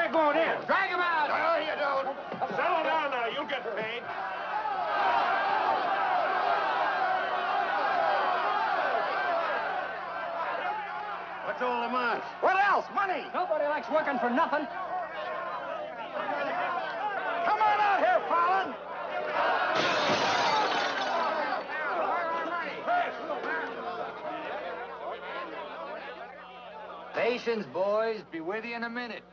We're going in. Drag him out. No, you don't. Settle down now. You'll get paid. What's all the march? What else? Money. Nobody likes working for nothing. Come on out here, Fallon. Patience, boys. Be with you in a minute.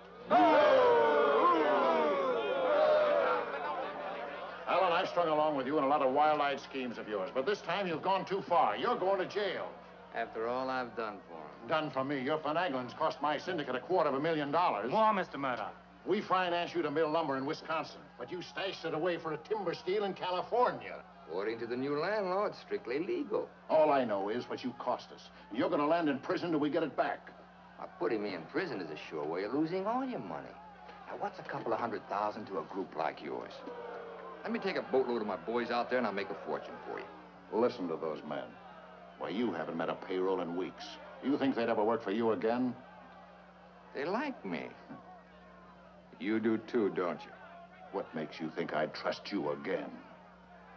Alan, I've strung along with you in a lot of wild-eyed schemes of yours, but this time you've gone too far. You're going to jail. After all I've done for him. Done for me. Your finagling's cost my syndicate $250,000. More, Mr. Murdoch. We financed you to mill lumber in Wisconsin, but you stashed it away for a timber steal in California. According to the new landlord, it's strictly legal. All I know is what you cost us. You're going to land in prison till we get it back. Now, putting me in prison is a sure way of losing all your money. Now, what's a couple of $100,000 to a group like yours? Let me take a boatload of my boys out there and I'll make a fortune for you. Listen to those men. Why, you haven't met a payroll in weeks. You think they'd ever work for you again? They like me. You do too, don't you? What makes you think I'd trust you again?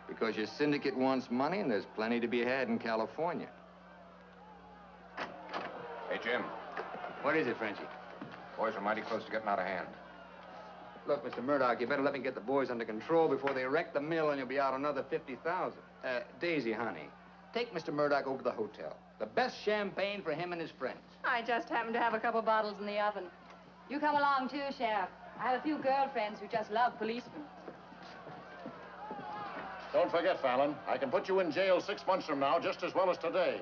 Because your syndicate wants money and there's plenty to be had in California. Hey, Jim. What is it, Frenchie? Boys are mighty close to getting out of hand. Look, Mr. Murdoch, you better let me get the boys under control before they wreck the mill and you'll be out another $50,000. Daisy, honey, take Mr. Murdoch over to the hotel. The best champagne for him and his friends. I just happen to have a couple bottles in the oven. You come along too, Sheriff. I have a few girlfriends who just love policemen. Don't forget, Fallon, I can put you in jail 6 months from now just as well as today.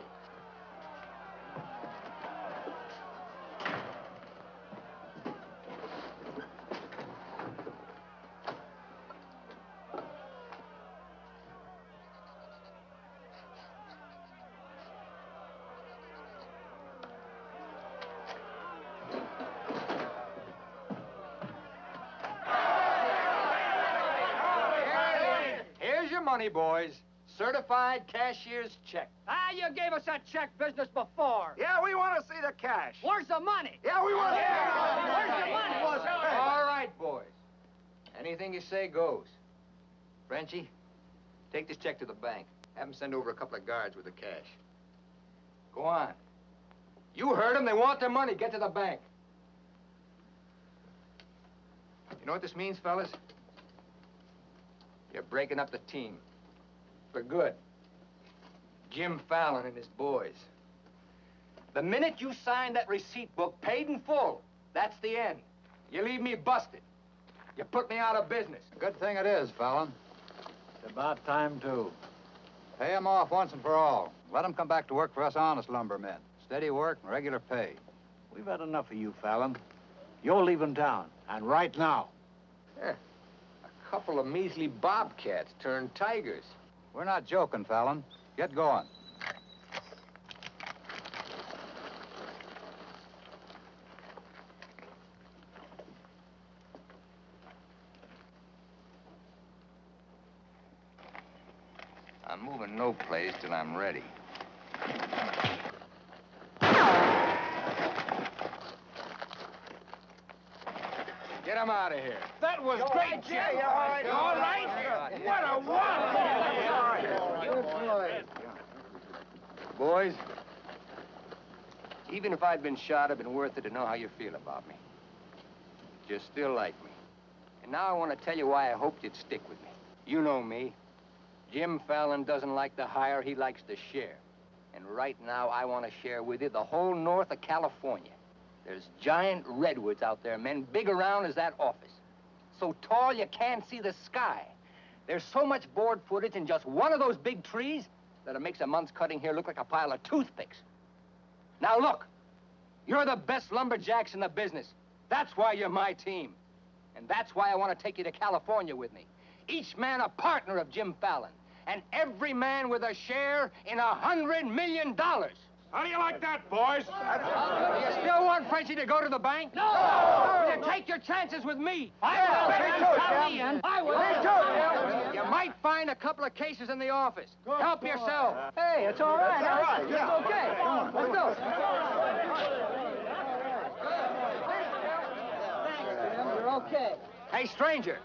Money, boys. Certified cashier's check. Ah, you gave us that check business before. Yeah, we want to see the cash. Where's the money? Yeah, we want to see Where's the money? All right, boys. Anything you say goes. Frenchie, take this check to the bank. Have them send over a couple of guards with the cash. Go on. You heard them. They want their money. Get to the bank. You know what this means, fellas? You're breaking up the team. For good. Jim Fallon and his boys. The minute you sign that receipt book, paid in full, that's the end. You leave me busted. You put me out of business. Good thing it is, Fallon. It's about time, too. Pay him off once and for all. Let him come back to work for us honest lumbermen. Steady work and regular pay. We've had enough of you, Fallon. You're leaving town, and right now. Yeah. A couple of measly bobcats turned tigers. We're not joking, Fallon. Get going. I'm moving no place till I'm ready. Get him out of here. That was great, Jim. You all right? All right? What a wonder! Boys, even if I'd been shot, it'd been worth it to know how you feel about me. You still like me. And now I want to tell you why I hoped you'd stick with me. You know me. Jim Fallon doesn't like to hire, he likes to share. And right now, I want to share with you the whole north of California. There's giant redwoods out there, men, big around as that office. So tall you can't see the sky. There's so much board footage in just one of those big trees that it makes a month's cutting here look like a pile of toothpicks. Now look, you're the best lumberjacks in the business. That's why you're my team. And that's why I want to take you to California with me. Each man a partner of Jim Fallon. And every man with a share in $100 million. How do you like that, boys? You still want Frenchie to go to the bank? No! Well, you take your chances with me. I will. You might find a couple of cases in the office. Help yourself. Hey, it's all right. It's all right, yeah. It's okay. Come on, let's go. Okay. Hey, stranger.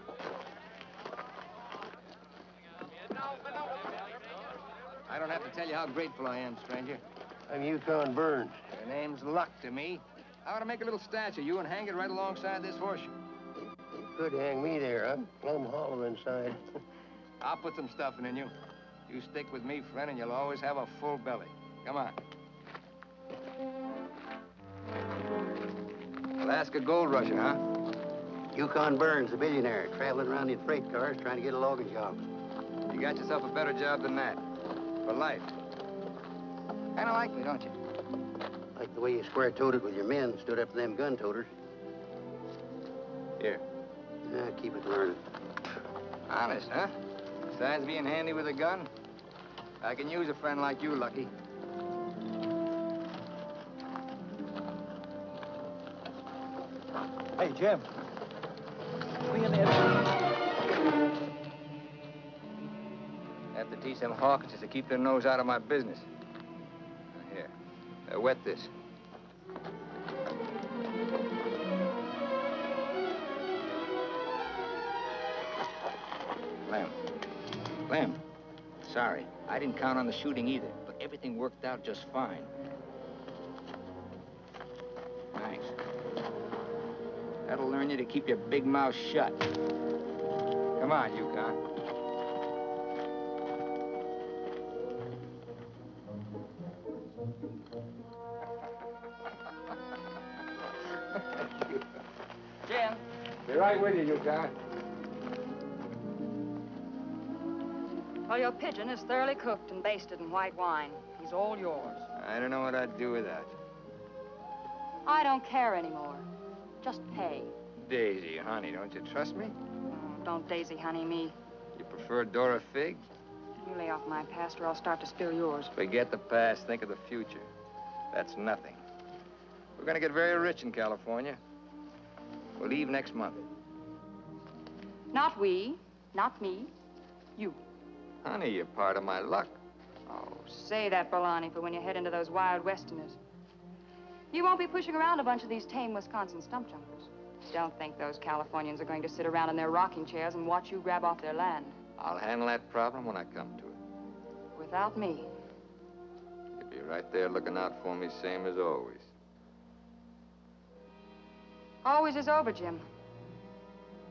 I don't have to tell you how grateful I am, stranger. I'm Yukon Burns. Your name's Luck to me. I want to make a little statue of you and hang it right alongside this horseshoe. Could hang me there. I'm plumb hollow inside. I'll put some stuffing in you. You stick with me, friend, and you'll always have a full belly. Come on. Alaska gold rushing, huh? Yukon Burns, the billionaire, traveling around in freight cars trying to get a logging job. You got yourself a better job than that. For life. Kind of like me, don't you? Like the way you square-toed with your men, stood up to them gun-toters. Here. Yeah, keep it learning. Honest, huh? Besides being handy with a gun, I can use a friend like you, Lucky. Hey, Jim. We in there. Have to teach them Hawkinses to keep their nose out of my business. Here. Wet this. Lem. Sorry. I didn't count on the shooting either, but everything worked out just fine. Thanks. That'll learn you to keep your big mouth shut. Come on, Yukon. Jim. Be right with you, Yukon. Well, your pigeon is thoroughly cooked and basted in white wine. He's all yours. I don't know what I'd do without you. I don't care anymore. Just pay. Daisy, honey, don't you trust me? Oh, don't daisy honey me. You prefer Dora Fig? You lay off my past or I'll start to spill yours. Forget the past, think of the future. That's nothing. We're gonna get very rich in California. We'll leave next month. Not we, not me, you. Honey, you're part of my luck. Oh, say that, Bolani, for when you head into those wild westerners. You won't be pushing around a bunch of these tame Wisconsin stump jumpers. Don't think those Californians are going to sit around in their rocking chairs and watch you grab off their land. I'll handle that problem when I come to it. Without me. You'll be right there looking out for me, same as always. Always is over, Jim.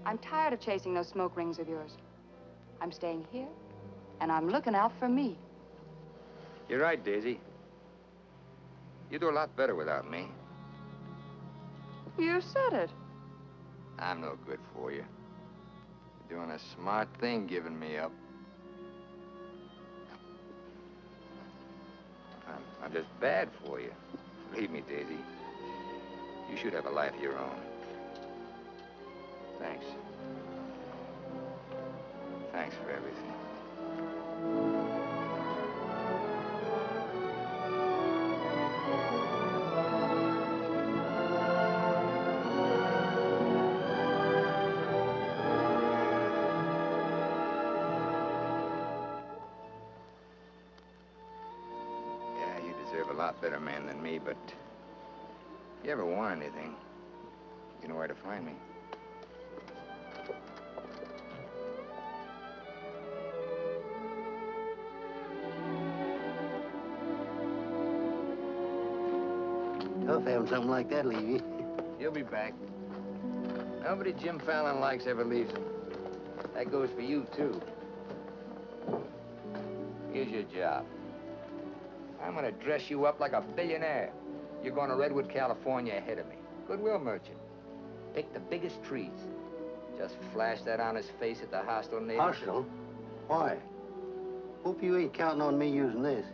I'm tired of chasing those smoke rings of yours. I'm staying here, and I'm looking out for me. You're right, Daisy. You do a lot better without me. You said it. I'm no good for you. You're doing a smart thing giving me up. I'm just bad for you. Believe me, Daisy. You should have a life of your own. Thanks. Thanks for everything. Yeah, you deserve a lot better man than me, but if you ever want anything, you know where to find me. Tough having something like that leave you. He'll be back. Nobody Jim Fallon likes ever leaves him. That goes for you, too. Here's your job. I'm gonna dress you up like a billionaire. You're going to Redwood, California ahead of me. Goodwill merchant. Pick the biggest trees. Just flash that on his face at the hostile neighbors. Hostile? Why? Hope you ain't counting on me using this.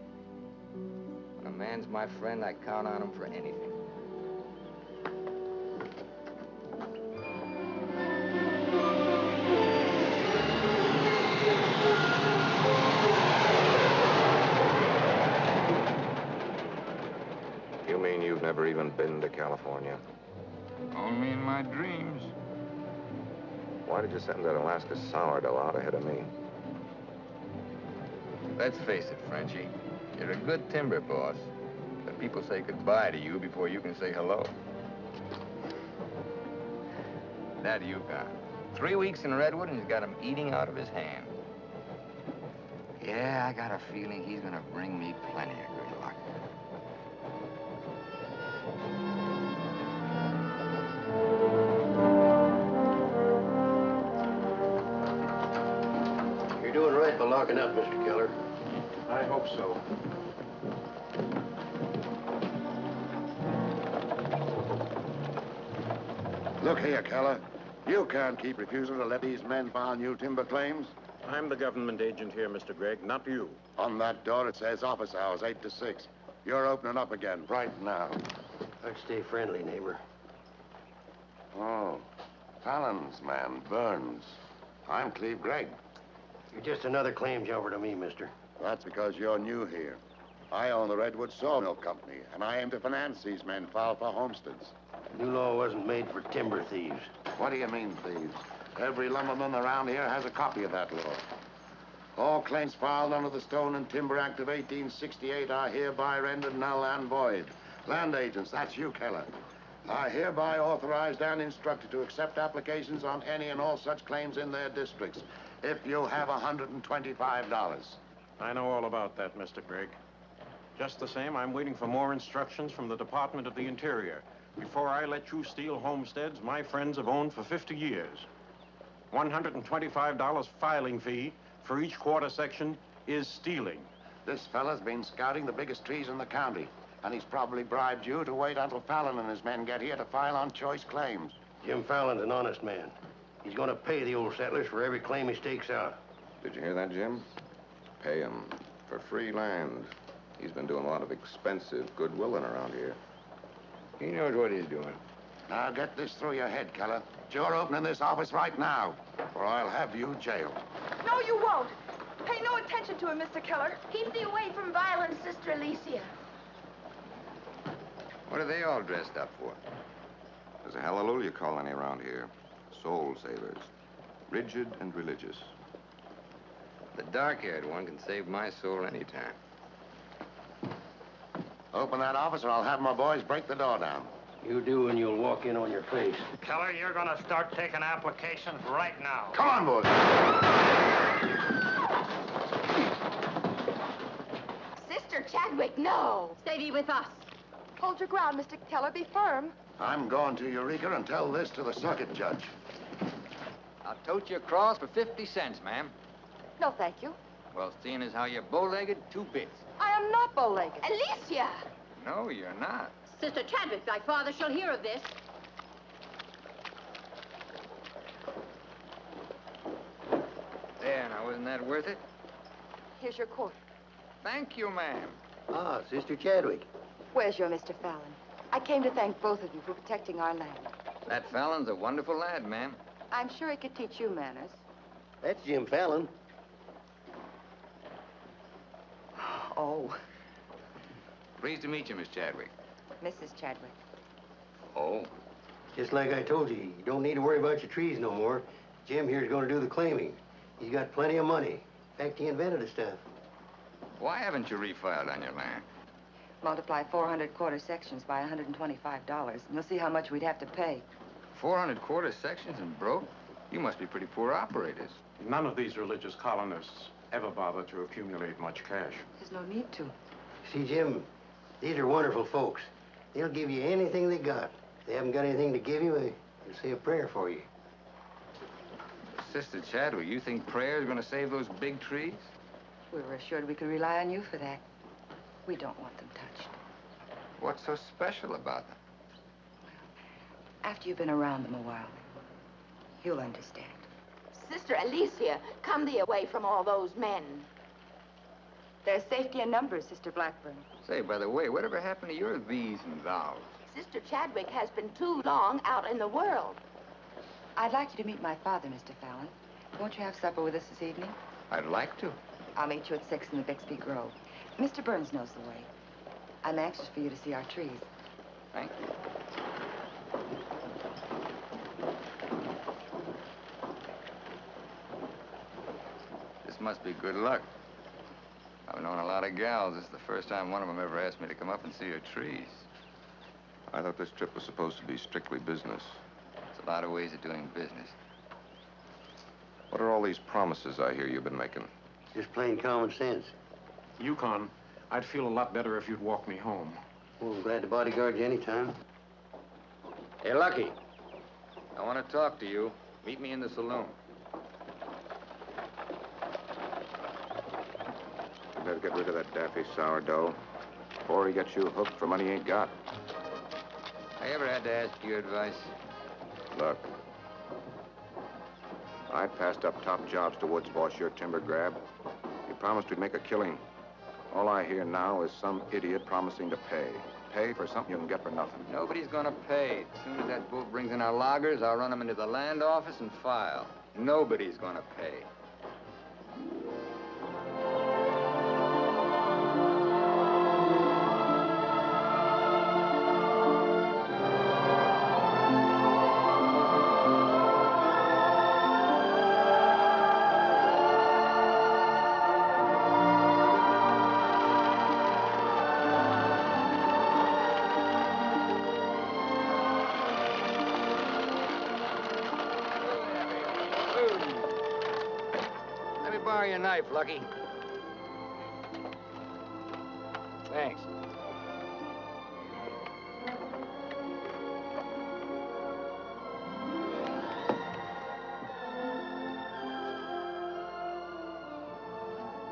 When a man's my friend, I count on him for anything. You mean you've never even been to California? Only in my dreams. Why did you send that Alaska sourdough out ahead of me? Let's face it, Frenchie. You're a good timber boss. But people say goodbye to you before you can say hello. That Yukon. 3 weeks in Redwood, and he's got him eating out of his hand. Yeah, I got a feeling he's gonna bring me plenty of good luck. You're doing right by locking up, Mr. Keller. I hope so. Look here, Keller. You can't keep refusing to let these men file new timber claims. I'm the government agent here, Mr. Gregg, not you. On that door, it says office hours, 8 to 6. You're opening up again right now. I'd stay friendly, neighbor. Oh, Fallon's man, Burns. I'm Cleve Gregg. You're just another claim jumper to me, mister. That's because you're new here. I own the Redwood Sawmill Company, and I aim to finance these men filed for homesteads. New law wasn't made for timber thieves. What do you mean, thieves? Every lumberman around here has a copy of that law. All claims filed under the Stone and Timber Act of 1868 are hereby rendered null and void. Land agents, that's you, Keller, are hereby authorized and instructed to accept applications on any and all such claims in their districts if you have $125. I know all about that, Mr. Gregg. Just the same, I'm waiting for more instructions from the Department of the Interior before I let you steal homesteads my friends have owned for 50 years. $125 filing fee for each quarter section is stealing. This fella's been scouting the biggest trees in the county, and he's probably bribed you to wait until Fallon and his men get here to file on choice claims. Jim Fallon's an honest man. He's gonna pay the old settlers for every claim he stakes out. Did you hear that, Jim? Pay him for free land. He's been doing a lot of expensive goodwilling around here. He knows what he's doing. Now get this through your head, Keller. You're opening this office right now, or I'll have you jailed. No, you won't. Pay no attention to him, Mr. Keller. Keep thee away from violence, Sister Alicia. What are they all dressed up for? There's a hallelujah colony around here. Soul savers. Rigid and religious. The dark-haired one can save my soul anytime. Open that office or I'll have my boys break the door down. You do and you'll walk in on your face. Keller, you're gonna start taking applications right now. Come on, boys. Sister Chadwick, no. Stay thee with us. Hold your ground, Mr. Keller. Be firm. I'm going to Eureka and tell this to the circuit judge. I'll tote you across for 50 cents, ma'am. No, thank you. Well, seeing as how you're bow-legged, 2 bits. I am not bow-legged. Alicia! No, you're not. Sister Chadwick, thy father shall hear of this. There, now, wasn't that worth it? Here's your court. Thank you, ma'am. Ah, Sister Chadwick. Where's your Mr. Fallon? I came to thank both of you for protecting our land. That Fallon's a wonderful lad, ma'am. I'm sure he could teach you manners. That's Jim Fallon. Oh, Pleased to meet you, Miss Chadwick. Mrs. Chadwick. Oh? Just like I told you, you don't need to worry about your trees no more. Jim here's gonna do the claiming. He's got plenty of money. In fact, he invented the stuff. Why haven't you refiled on your land? Multiply 400 quarter sections by $125, and we'll see how much we'd have to pay. 400 quarter sections and broke? You must be pretty poor operators. None of these religious colonists ever bother to accumulate much cash. There's no need to. See, Jim, these are wonderful folks. They'll give you anything they got. If they haven't got anything to give you, they'll say a prayer for you. Sister Chadwick, you think prayer is going to save those big trees? We were assured we could rely on you for that. We don't want them touched. What's so special about them? After you've been around them a while, you'll understand. Sister Alicia, come thee away from all those men. There's safety in numbers, Sister Blackburn. Say, by the way, whatever happened to your these and thous? Sister Chadwick has been too long out in the world. I'd like you to meet my father, Mr. Fallon. Won't you have supper with us this evening? I'd like to. I'll meet you at 6 in the Bixby Grove. Mr. Burns knows the way. I'm anxious for you to see our trees. Thank you. This must be good luck. I've known a lot of gals. This is the first time one of them ever asked me to come up and see her trees. I thought this trip was supposed to be strictly business. It's A lot of ways of doing business. What are all these promises I hear you've been making? Just plain common sense. Yukon, I'd feel a lot better if you'd walk me home. Well, I'm glad to bodyguard you anytime. Hey, Lucky. I want to talk to you. Meet me in the saloon. You better get rid of that daffy sourdough before he gets you hooked for money he ain't got. I ever had to ask your advice? Look, I passed up top jobs to Woods boss your timber grab. He promised we'd make a killing. All I hear now is some idiot promising to pay. Pay for something you can get for nothing. Nobody's gonna pay. As soon as that boat brings in our loggers, I'll run them into the land office and file. Nobody's gonna pay. Borrow your knife, Lucky. Thanks.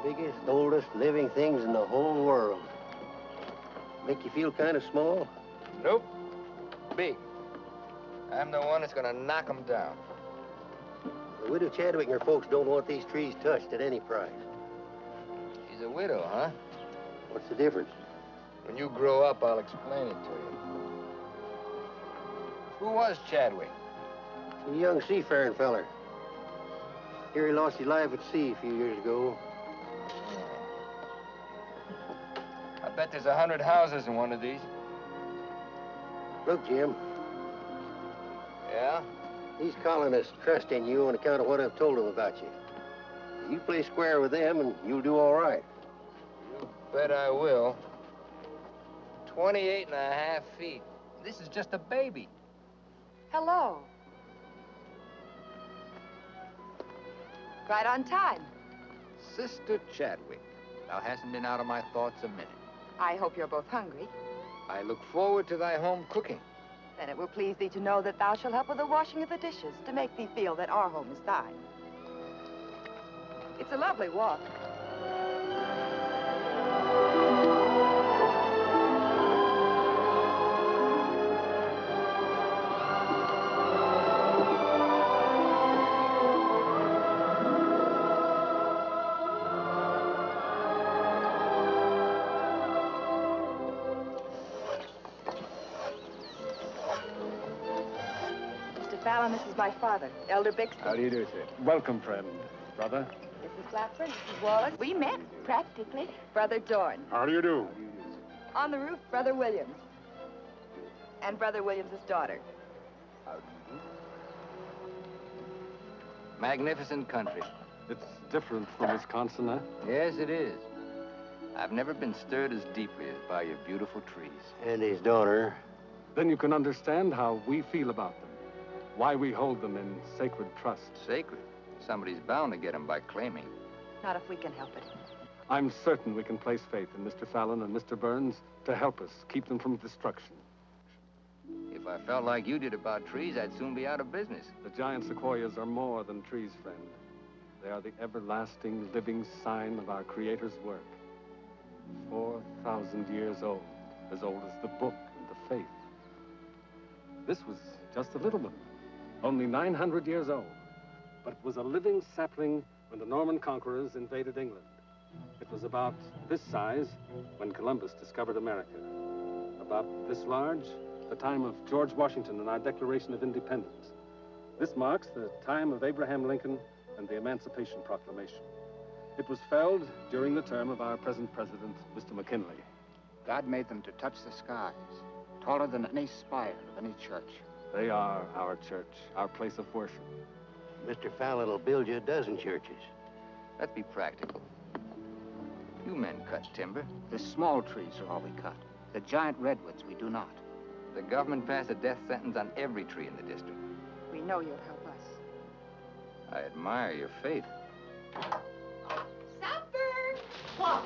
Biggest, oldest living things in the whole world. Make you feel kind of small? Nope. Big. I'm the one that's gonna knock them down. The widow Chadwick and her folks don't want these trees touched at any price. She's a widow, huh? What's the difference? When you grow up, I'll explain it to you. Who was Chadwick? A young seafaring feller. Here he lost his life at sea a few years ago. I bet there's 100 houses in one of these. Look, Jim. Yeah? These colonists trust in you on account of what I've told them about you. You play square with them, and you'll do all right. You bet I will. 28 and a half feet. This is just a baby. Hello. Right on time. Sister Chadwick. Thou hasn't been out of my thoughts a minute. I hope you're both hungry. I look forward to thy home cooking. Then it will please thee to know that thou shalt help with the washing of the dishes to make thee feel that our home is thine. It's a lovely walk. Fallon, this is my father, Elder Bixby. How do you do, sir? Welcome, friend. Brother? Mrs. Blackburn, Mrs. Wallace. We met, practically. Brother Dorn. How do you do? On the roof, Brother Williams. And Brother Williams' daughter. How do you do? Magnificent country. It's different from Wisconsin, huh? Yes, it is. I've never been stirred as deeply as by your beautiful trees. And his daughter. Then you can understand how we feel about them. Why we hold them in sacred trust. Sacred? Somebody's bound to get them by claiming. Not if we can help it. I'm certain we can place faith in Mr. Fallon and Mr. Burns to help us keep them from destruction. If I felt like you did about trees, I'd soon be out of business. The giant sequoias are more than trees, friend. They are the everlasting, living sign of our Creator's work. 4,000 years old as the book and the faith. This was just a little one. Only 900 years old, but it was a living sapling when the Norman conquerors invaded England. It was about this size when Columbus discovered America. About this large, the time of George Washington and our Declaration of Independence. This marks the time of Abraham Lincoln and the Emancipation Proclamation. It was felled during the term of our present president, Mr. McKinley. God made them to touch the skies, taller than any spire of any church. They are our church, our place of worship. Mr. Fallon will build you a dozen churches. Let's be practical. You men cut timber. The small trees are all we cut. The giant redwoods we do not. The government passed a death sentence on every tree in the district. We know you'll help us. I admire your faith. Supper! What?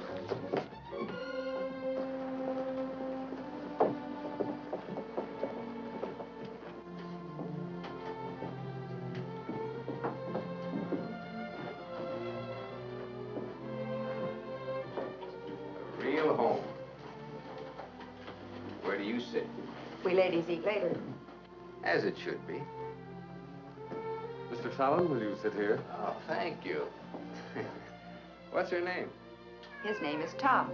A real home. Where do you sit? We ladies eat later. As it should be. Mr. Fallon, will you sit here? Oh, thank you. What's her name? His name is Tom.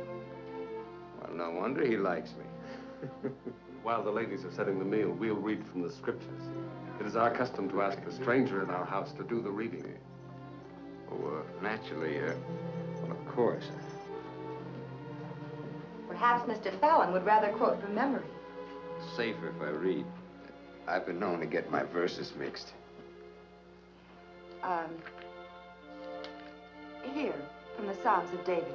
Well, no wonder he likes me. While the ladies are setting the meal, we'll read from the scriptures. It is our custom to ask the stranger in our house to do the reading. Oh, naturally, well, of course. Perhaps Mr. Fallon would rather quote from memory. It's safer if I read. I've been known to get my verses mixed. Here, from the Psalms of David.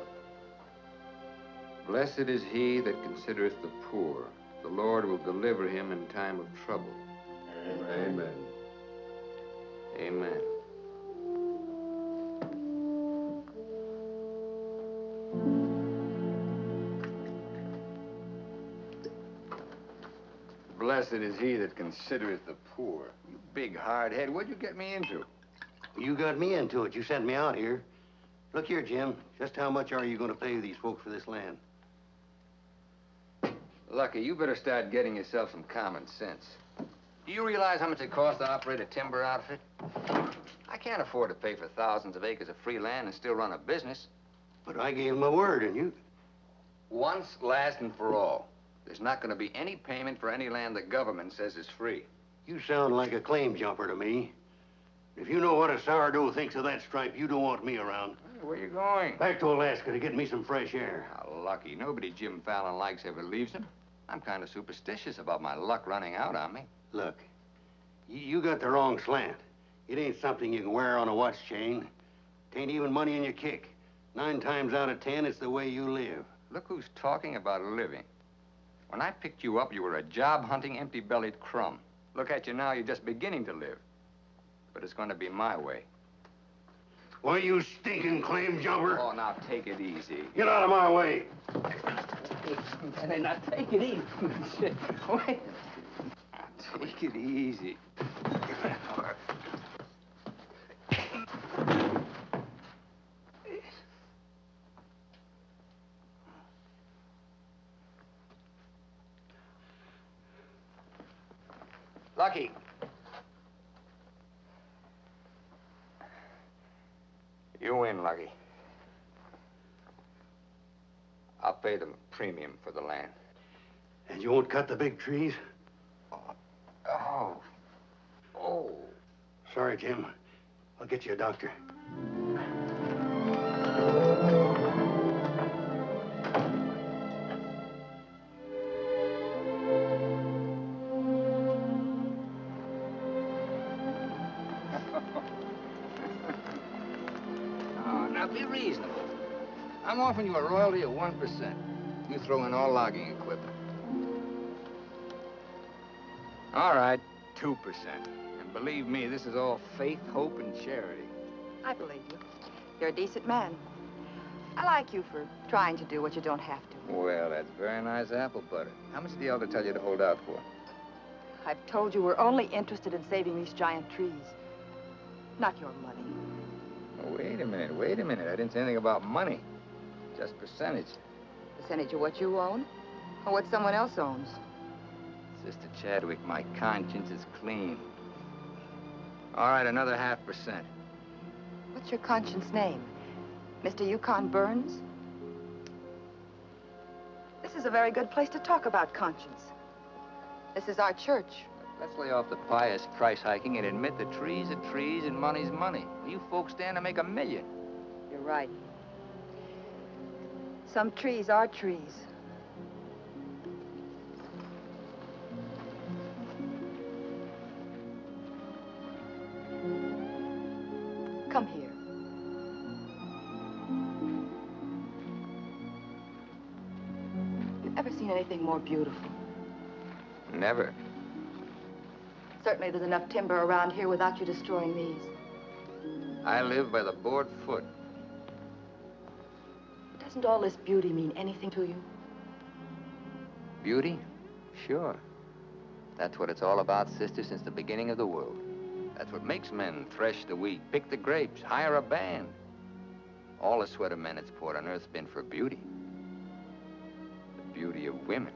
Blessed is he that considereth the poor. The Lord will deliver him in time of trouble. Amen. Amen. Blessed is he that considereth the poor. You big hard head, what'd you get me into? You got me into it. You sent me out here. Look here, Jim. Just how much are you going to pay these folks for this land? Lucky, you better start getting yourself some common sense. Do you realize how much it costs to operate a timber outfit? I can't afford to pay for thousands of acres of free land and still run a business. But I gave my word, and you... Once, last, and for all. There's not going to be any payment for any land the government says is free. You sound like a claim jumper to me. If you know what a sourdough thinks of that stripe, you don't want me around. Where are you going? Back to Alaska to get me some fresh air. How lucky. Nobody Jim Fallon likes ever leaves him. I'm kind of superstitious about my luck running out on me. Look, you got the wrong slant. It ain't something you can wear on a watch chain. It ain't even money in your kick. 9 times out of 10, it's the way you live. Look who's talking about living. When I picked you up, you were a job-hunting, empty-bellied crumb. Look at you now, you're just beginning to live. But it's going to be my way. Why, you stinking claim jumper? Oh, now take it easy. Get out of my way. Hey, now take it easy. Wait. Take it easy. Lucky. You win, Lucky. I'll pay them a premium for the land. And you won't cut the big trees? Oh. Oh. Sorry, Jim. I'll get you a doctor. Now, be reasonable. I'm offering you a royalty of 1%. You throw in all logging equipment. All right, 2%. And believe me, this is all faith, hope, and charity. I believe you. You're a decent man. I like you for trying to do what you don't have to. Well, that's very nice apple butter. How much did the elder tell you to hold out for? I've told you we're only interested in saving these giant trees. Not your money. Oh, wait a minute. I didn't say anything about money. Just percentage. Percentage of what you own? Or what someone else owns? Sister Chadwick, my conscience is clean. All right, another 0.5%. What's your conscience name? Mr. Yukon Burns? This is a very good place to talk about conscience. This is our church. Let's lay off the pious price hiking and admit that trees are trees and money's money. You folks stand to make $1 million. You're right. Some trees are trees. Come here. You ever seen anything more beautiful? Never. Certainly there's enough timber around here without you destroying these. I live by the board foot. Doesn't all this beauty mean anything to you? Beauty? Sure. That's what it's all about, sister, since the beginning of the world. That's what makes men thresh the wheat, pick the grapes, hire a band. All the sweat of men that's poured on earth's been for beauty. The beauty of women.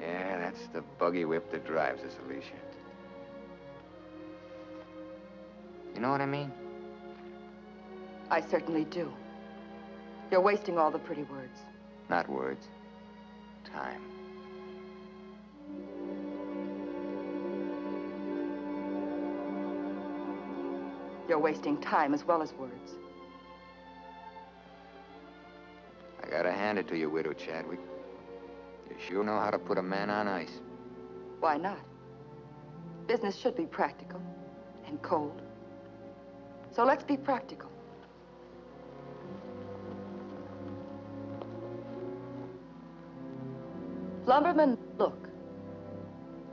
Yeah, that's the buggy whip that drives us, Alicia. You know what I mean? I certainly do. You're wasting all the pretty words. Not words. Time. You're wasting time as well as words. I gotta hand it to you, Widow Chadwick. You sure know how to put a man on ice. Why not? Business should be practical and cold. So let's be practical. Lumberman, look.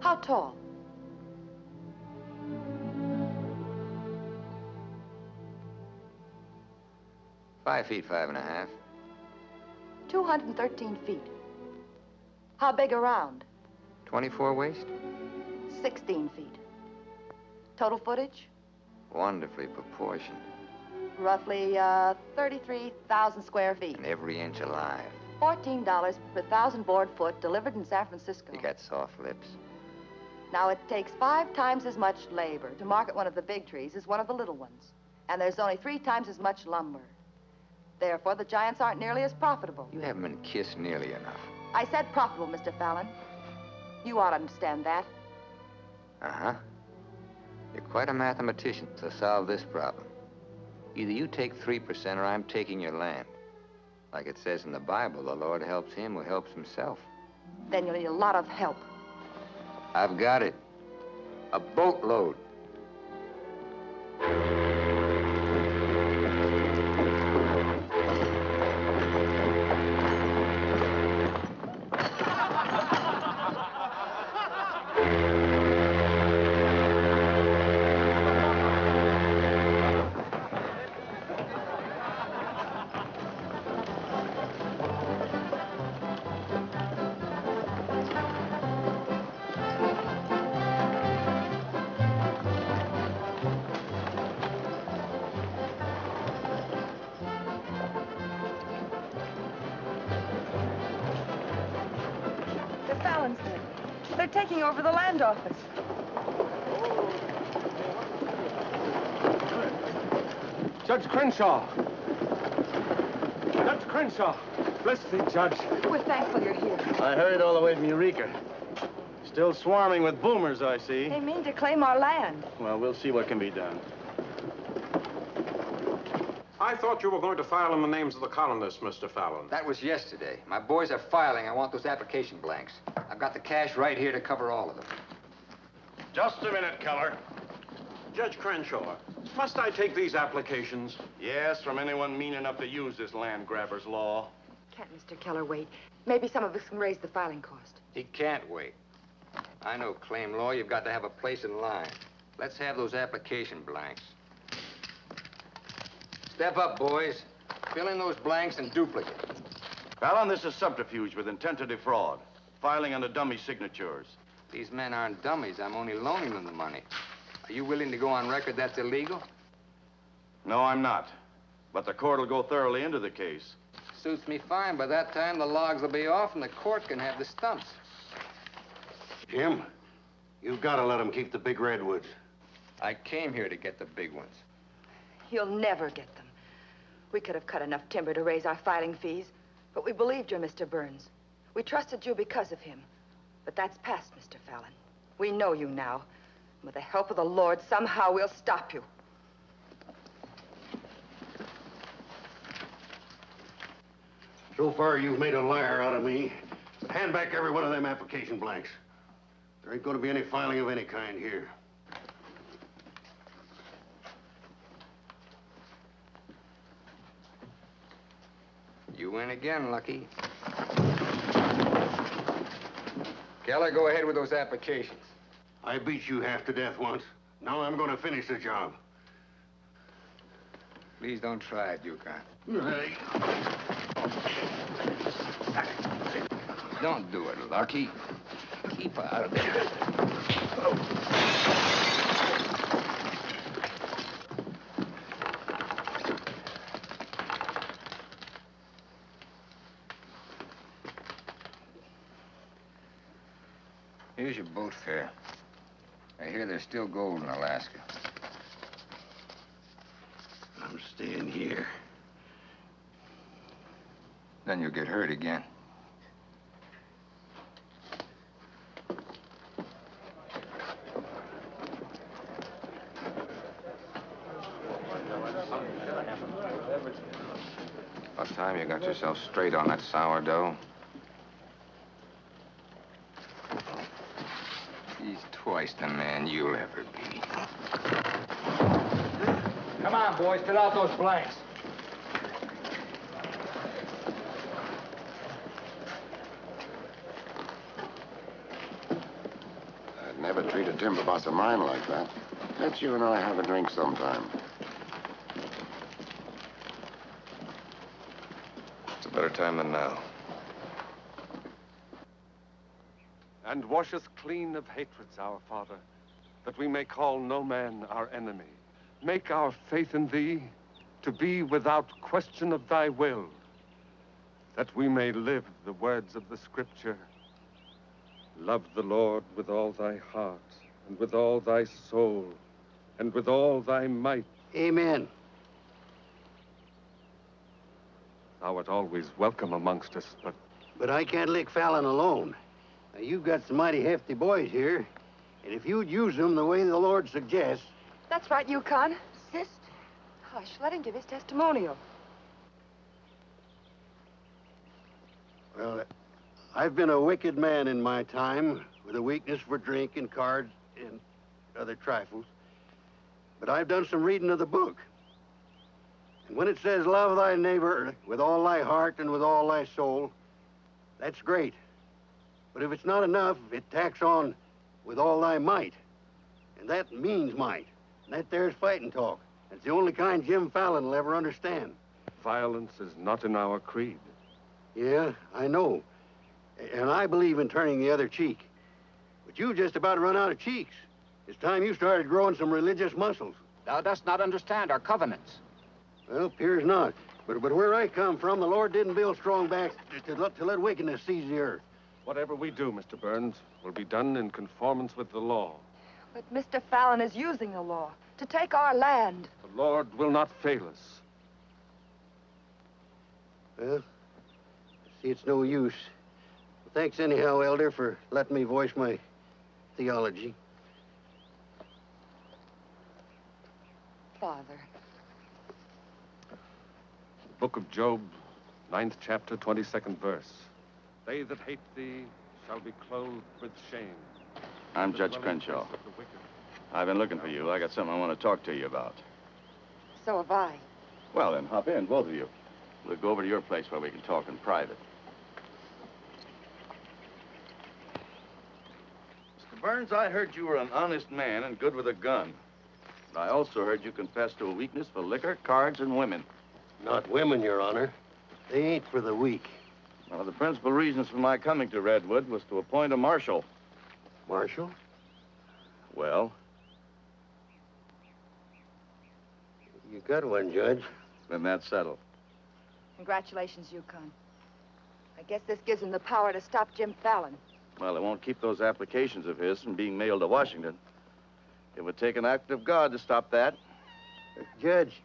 How tall? "5 feet, 5.5. 213 feet. How big around? 24 waist? 16 feet. Total footage? Wonderfully proportioned. Roughly 33,000 square feet. And every inch alive. $14 per 1,000 board foot delivered in San Francisco. You got soft lips. Now, it takes 5 times as much labor to market one of the big trees as one of the little ones. And there's only 3 times as much lumber. Therefore, the giants aren't nearly as profitable. You haven't been kissed nearly enough. I said profitable, Mr. Fallon. You ought to understand that. Uh-huh. You're quite a mathematician, so solve this problem. Either you take 3% or I'm taking your land. Like it says in the Bible, the Lord helps him who helps himself. Then you'll need a lot of help. I've got it. A boatload. They're taking over the land office. Judge Crenshaw. Judge Crenshaw. Bless thee, Judge. We're thankful you're here. I hurried all the way from Eureka. Still swarming with boomers, I see. They mean to claim our land. Well, we'll see what can be done. I thought you were going to file in the names of the colonists, Mr. Fallon. That was yesterday. My boys are filing. I want those application blanks. I've got the cash right here to cover all of them. Just a minute, Keller. Judge Crenshaw, must I take these applications? Yes, from anyone mean enough to use this land grabber's law. Can't Mr. Keller wait? Maybe some of us can raise the filing cost. He can't wait. I know claim law. You've got to have a place in line. Let's have those application blanks. Step up, boys. Fill in those blanks and duplicate. Fallon, this is subterfuge with intent to defraud. Filing under dummy signatures. These men aren't dummies. I'm only loaning them the money. Are you willing to go on record that's illegal? No, I'm not. But the court will go thoroughly into the case. Suits me fine. By that time, the logs will be off and the court can have the stumps. Jim, you've got to let them keep the big redwoods. I came here to get the big ones. You'll never get them. We could have cut enough timber to raise our filing fees, but we believed you, Mr. Burns. We trusted you because of him. But that's past, Mr. Fallon. We know you now. With the help of the Lord, somehow we'll stop you. So far, you've made a liar out of me. Hand back every one of them application blanks. There ain't going to be any filing of any kind here. You win again, Lucky. Keller, go ahead with those applications. I beat you half to death once. Now I'm going to finish the job. Please don't try it, Yukon. Don't do it, Lucky. Keep out of there. Here's your boat fare. I hear there's still gold in Alaska. I'm staying here. Then you'll get hurt again. About time you got yourself straight on that sourdough. He's twice the man you'll ever be. Come on, boys, fill out those blanks. I'd never treat a timber boss of mine like that. Let's you and I have a drink sometime. It's a better time than now. And wash us clean of hatreds, our Father, that we may call no man our enemy. Make our faith in thee to be without question of thy will, that we may live the words of the Scripture. Love the Lord with all thy heart, and with all thy soul, and with all thy might. Amen. Thou art always welcome amongst us, But I can't lick Fallon alone. Now, you've got some mighty hefty boys here, and if you'd use them the way the Lord suggests... That's right, Yukon. Sister. Hush, let him give his testimonial. Well, I've been a wicked man in my time, with a weakness for drink and cards and other trifles. But I've done some reading of the book. And when it says, love thy neighbor with all thy heart and with all thy soul, that's great. But if it's not enough, it tacks on with all thy might. And that means might. And that there's fighting talk. It's the only kind Jim Fallon will ever understand. violence is not in our creed. Yeah, I know. And I believe in turning the other cheek. But you've just about run out of cheeks. It's time you started growing some religious muscles. Thou dost not understand our covenants. Well, appears not. But where I come from, the Lord didn't build strong backs to let wickedness seize the earth. Whatever we do, Mr. Burns, will be done in conformance with the law. But Mr. Fallon is using the law to take our land. The Lord will not fail us. Well, I see it's no use. Thanks anyhow, Elder, for letting me voice my theology. Father. Book of Job, 9th chapter, 22nd verse. They that hate thee shall be clothed with shame. I'm Judge Crenshaw. I've been looking for you. I got something I want to talk to you about. So have I. Well, then, hop in, both of you. We'll go over to your place where we can talk in private. Mr. Burns, I heard you were an honest man and good with a gun. But I also heard you confess to a weakness for liquor, cards, and women. Not women, Your Honor. They ain't for the weak. One of the principal reasons for my coming to Redwood was to appoint a marshal. Marshal? Well? You got one, Judge. Then that's settled. Congratulations, Yukon. I guess this gives him the power to stop Jim Fallon. Well, it won't keep those applications of his from being mailed to Washington. It would take an act of God to stop that. Judge,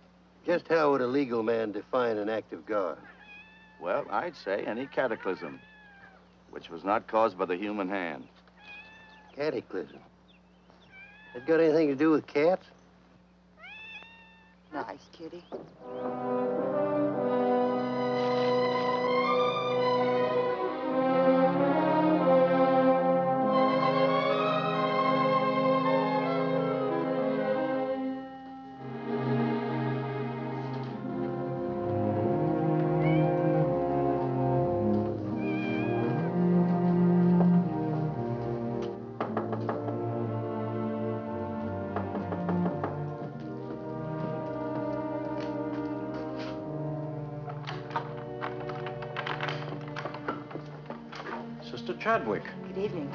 just how would a legal man define an act of God? Well, I'd say any cataclysm, which was not caused by the human hand. Cataclysm? That got anything to do with cats? Nice, kitty. Chadwick. Good evening.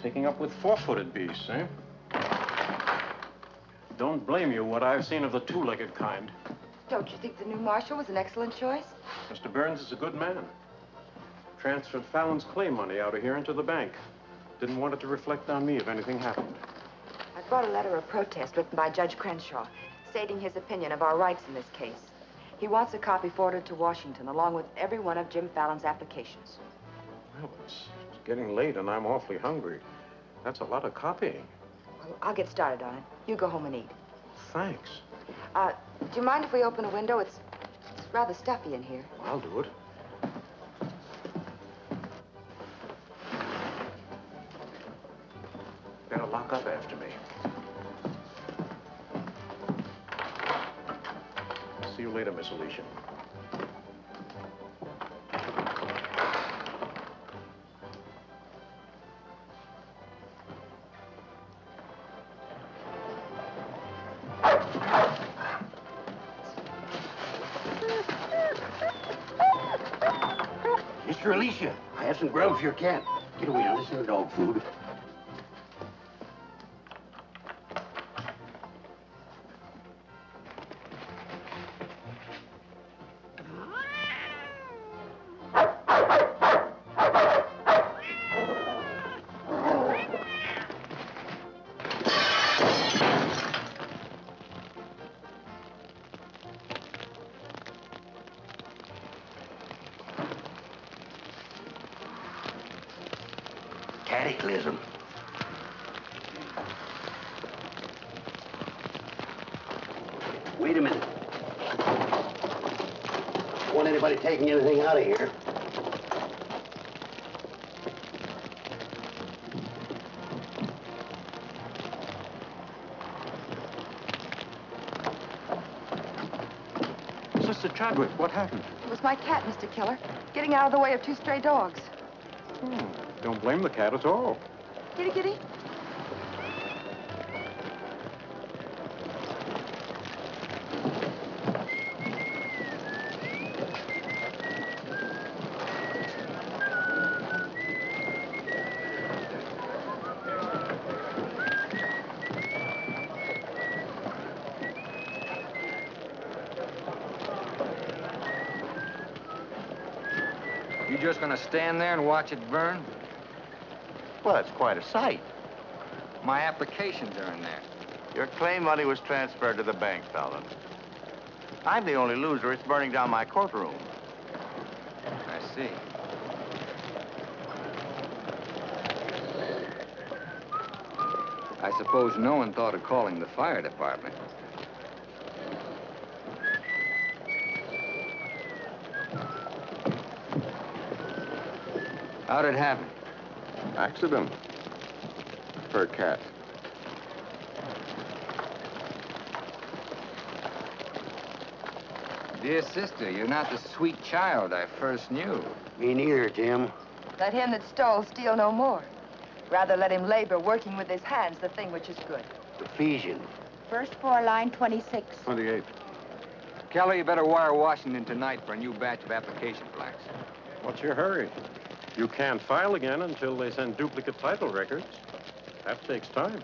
Taking up with four-footed beasts, eh? Don't blame you what I've seen of the two-legged kind. Don't you think the new marshal was an excellent choice? Mr. Burns is a good man. Transferred Fallon's clay money out of here into the bank. Didn't want it to reflect on me if anything happened. I brought a letter of protest written by Judge Crenshaw, stating his opinion of our rights in this case. He wants a copy forwarded to Washington, along with every one of Jim Fallon's applications. Well, it's getting late and I'm awfully hungry. That's a lot of copying. Well, I'll get started on it. You go home and eat. Thanks. Do you mind if we open a window? It's rather stuffy in here. I'll do it. Better lock up after me. See you later, Miss Alicia. Mr. Alicia, I have some grub for your cat. Get away now, this isn't dog food. Cataclysm. Wait a minute. Don't want anybody taking anything out of here. Sister Chadwick, what happened? It was my cat, Mr. Killer, getting out of the way of two stray dogs. Don't blame the cat at all. Kitty, kitty. You just gonna stand there and watch it burn? Well, it's quite a sight. My applications are in there. Your claim money was transferred to the bank, Fallon. I'm the only loser. It's burning down my courtroom. I see. I suppose no one thought of calling the fire department. How'd it happen? Accident. For a cat. Dear sister, you're not the sweet child I first knew. Me neither, Tim. Let him that stole steal no more. Rather let him labor, working with his hands, the thing which is good. Ephesians. First floor, line 26. 28. Kelly, you better wire Washington tonight for a new batch of application plaques. What's your hurry? You can't file again until they send duplicate title records. That takes time.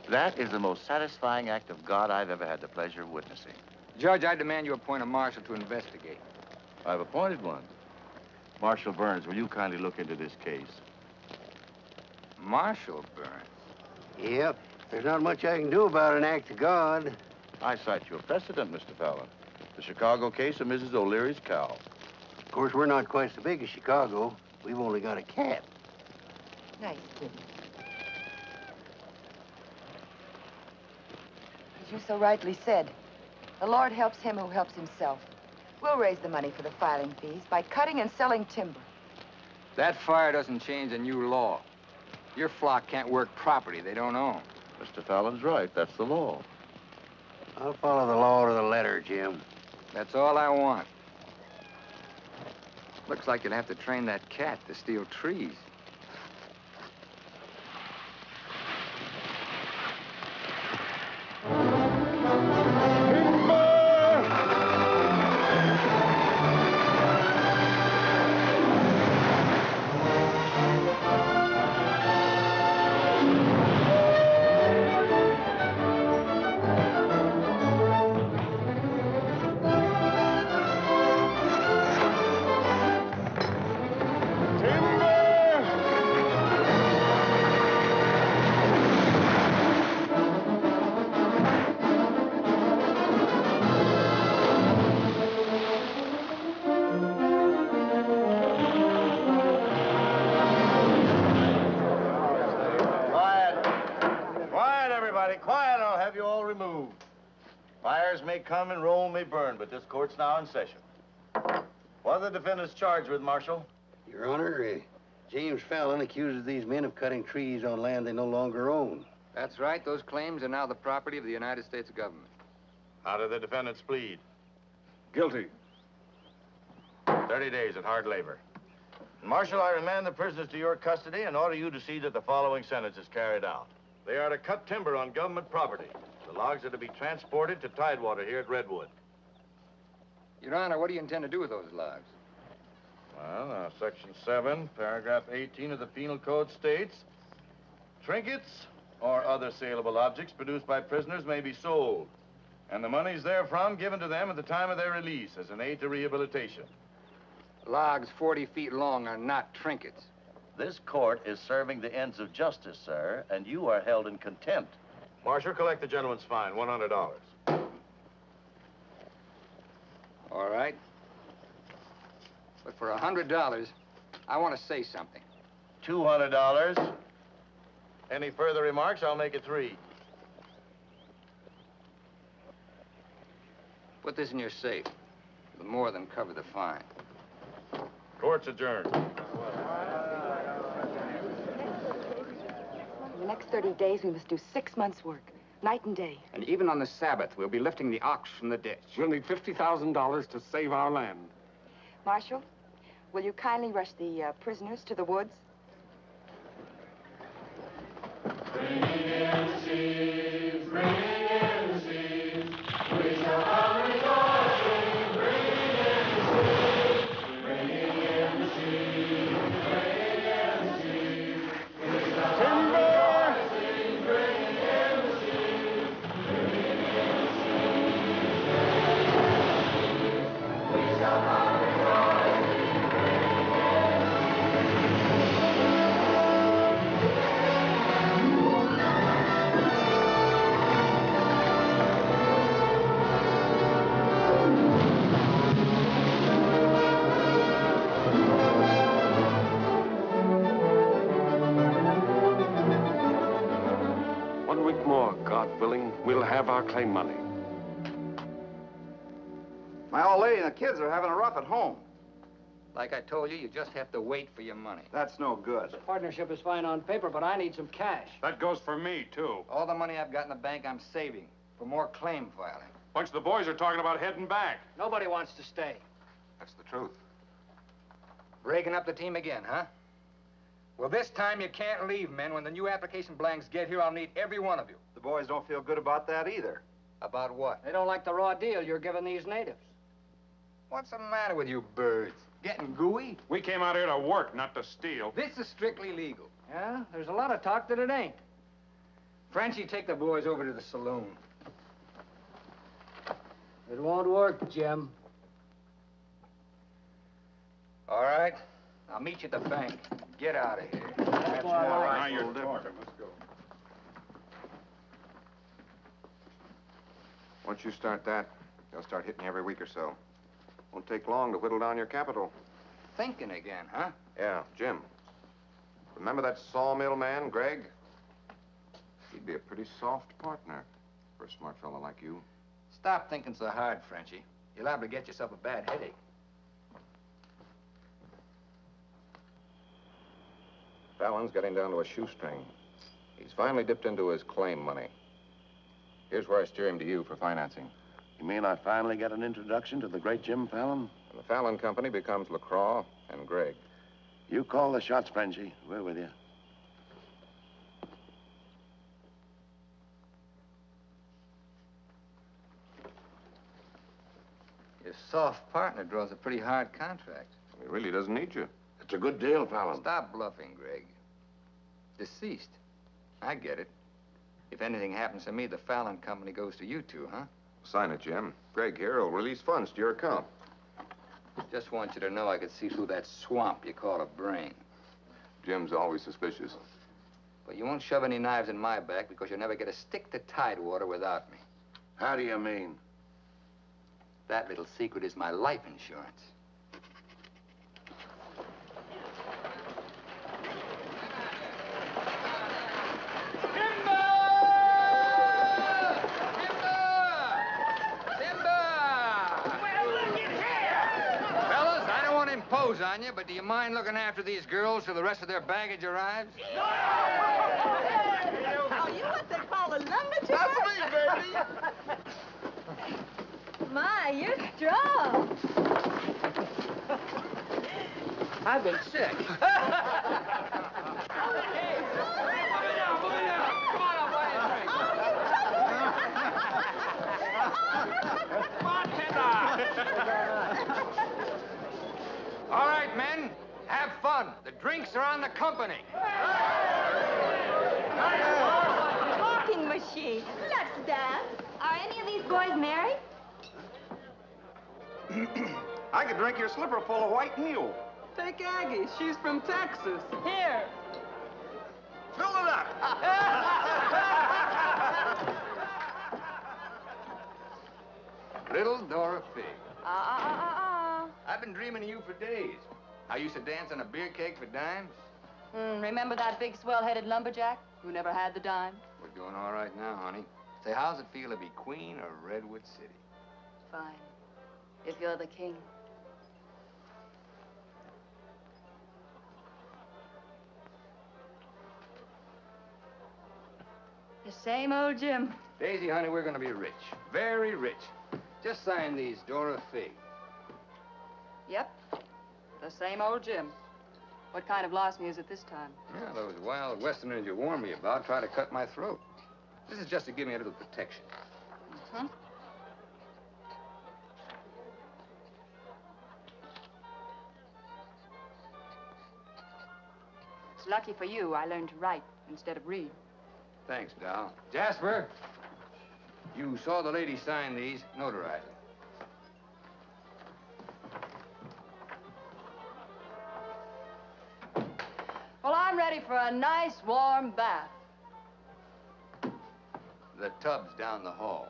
That is the most satisfying act of God I've ever had the pleasure of witnessing. Judge, I demand you appoint a marshal to investigate. I've appointed one. Marshal Burns, will you kindly look into this case? Marshal Burns? Yep. There's not much I can do about an act of God. I cite your precedent, Mr. Fallon. The Chicago case of Mrs. O'Leary's cow. Of course, we're not quite so big as Chicago. We've only got a cat. Nice, kid. As you so rightly said, the Lord helps him who helps himself. We'll raise the money for the filing fees by cutting and selling timber. That fire doesn't change the new law. Your flock can't work property they don't own. Mr. Fallon's right. That's the law. I'll follow the law to the letter, Jim. That's all I want. Looks like you'd have to train that cat to steal trees. Everybody quiet, I'll have you all removed. Fires may come and Rome may burn, but this court's now in session. What are the defendants charged with, Marshal? Your Honor, James Fallon accuses these men of cutting trees on land they no longer own. That's right. Those claims are now the property of the United States government. How do the defendants plead? Guilty. 30 days at hard labor. Marshal, I remand the prisoners to your custody and order you to see that the following sentence is carried out. They are to cut timber on government property. The logs are to be transported to Tidewater here at Redwood. Your Honor, what do you intend to do with those logs? Well, Section 7, Paragraph 18 of the Penal Code states, trinkets or other saleable objects produced by prisoners may be sold, and the monies therefrom given to them at the time of their release as an aid to rehabilitation. Logs 40 feet long are not trinkets. This court is serving the ends of justice, sir, and you are held in contempt. Marshal, collect the gentleman's fine, $100. All right. But for $100, I want to say something. $200. Any further remarks, I'll make it 3. Put this in your safe. It'll more than cover the fine. Court's adjourned. In the next 30 days, we must do 6 months' work, night and day. And even on the Sabbath, we'll be lifting the ox from the ditch. We'll need $50,000 to save our land. Marshal, will you kindly rush the prisoners to the woods? Bring in the sheaves, bring in the sheaves. We shall have rejoicing. Bring in the sheaves, bringing in the sheaves, bringing in the sheaves. We shall have rejoicing. Bringing in the sheaves, bringing in the sheaves, bringing in the sheaves. We shall have rejoicing. Bringing in God willing, we'll have our claim money. My old lady and the kids are having a rough at home. Like I told you, you just have to wait for your money. That's no good. The partnership is fine on paper, but I need some cash. That goes for me, too. All the money I've got in the bank, I'm saving for more claim filing. Bunch of the boys are talking about heading back. Nobody wants to stay. That's the truth. Breaking up the team again, huh? Well, this time you can't leave, men. When the new application blanks get here, I'll need every one of you. The boys don't feel good about that either. About what? They don't like the raw deal you're giving these natives. What's the matter with you birds? Getting gooey? We came out here to work, not to steal. This is strictly legal. Yeah, there's a lot of talk that it ain't. Frenchie, take the boys over to the saloon. It won't work, Jim. All right. I'll meet you at the bank. Get out of here. That's all right. Now you're talking. Let's go. Once you start that, they'll start hitting you every week or so. Won't take long to whittle down your capital. Thinking again, huh? Yeah, Jim. Remember that sawmill man, Greg? He'd be a pretty soft partner for a smart fellow like you. Stop thinking so hard, Frenchie. You're liable to get yourself a bad headache. Fallon's getting down to a shoestring. He's finally dipped into his claim money. Here's where I steer him to you for financing. You mean I finally get an introduction to the great Jim Fallon? And the Fallon Company becomes LaCroix and Gregg. You call the shots, Frenchie. We're with you. Your soft partner draws a pretty hard contract. He really doesn't need you. It's a good deal, Fallon. Stop bluffing, Gregg. Deceased. I get it. If anything happens to me, the Fallon Company goes to you two, huh? Sign it, Jim. Gregg here will release funds to your account. Just want you to know I could see through that swamp you call a brain. Jim's always suspicious. But you won't shove any knives in my back because you'll never get a stick to Tidewater without me. How do you mean? That little secret is my life insurance. nose on you, but do you mind looking after these girls till the rest of their baggage arrives? Are you what they call a lumberjack? That's me, baby. My, you're strong. I've been sick. All right, men, have fun. The drinks are on the company. Talking machine. Let's dance. Are any of these boys married? I could drink your slipper full of white mule. Take Aggie. She's from Texas. Here. Fill it up. Little Dorothy. I've been dreaming of you for days. I used to dance on a beer keg for dimes. Remember that big swell-headed lumberjack who never had the dime? We're doing all right now, honey. Say, how's it feel to be queen of Redwood City? Fine. If you're the king. The same old Jim. Daisy, honey, we're gonna be rich. Very rich. Just sign these, Dorothy. Yep. The same old Jim. What kind of lost me is it this time? Yeah, those wild Westerners you warned me about try to cut my throat. This is just to give me a little protection. Uh-huh. It's lucky for you I learned to write instead of read. Thanks, Doll. Jasper, you saw the lady sign these. Notarize them. Well, I'm ready for a nice, warm bath. The tub's down the hall.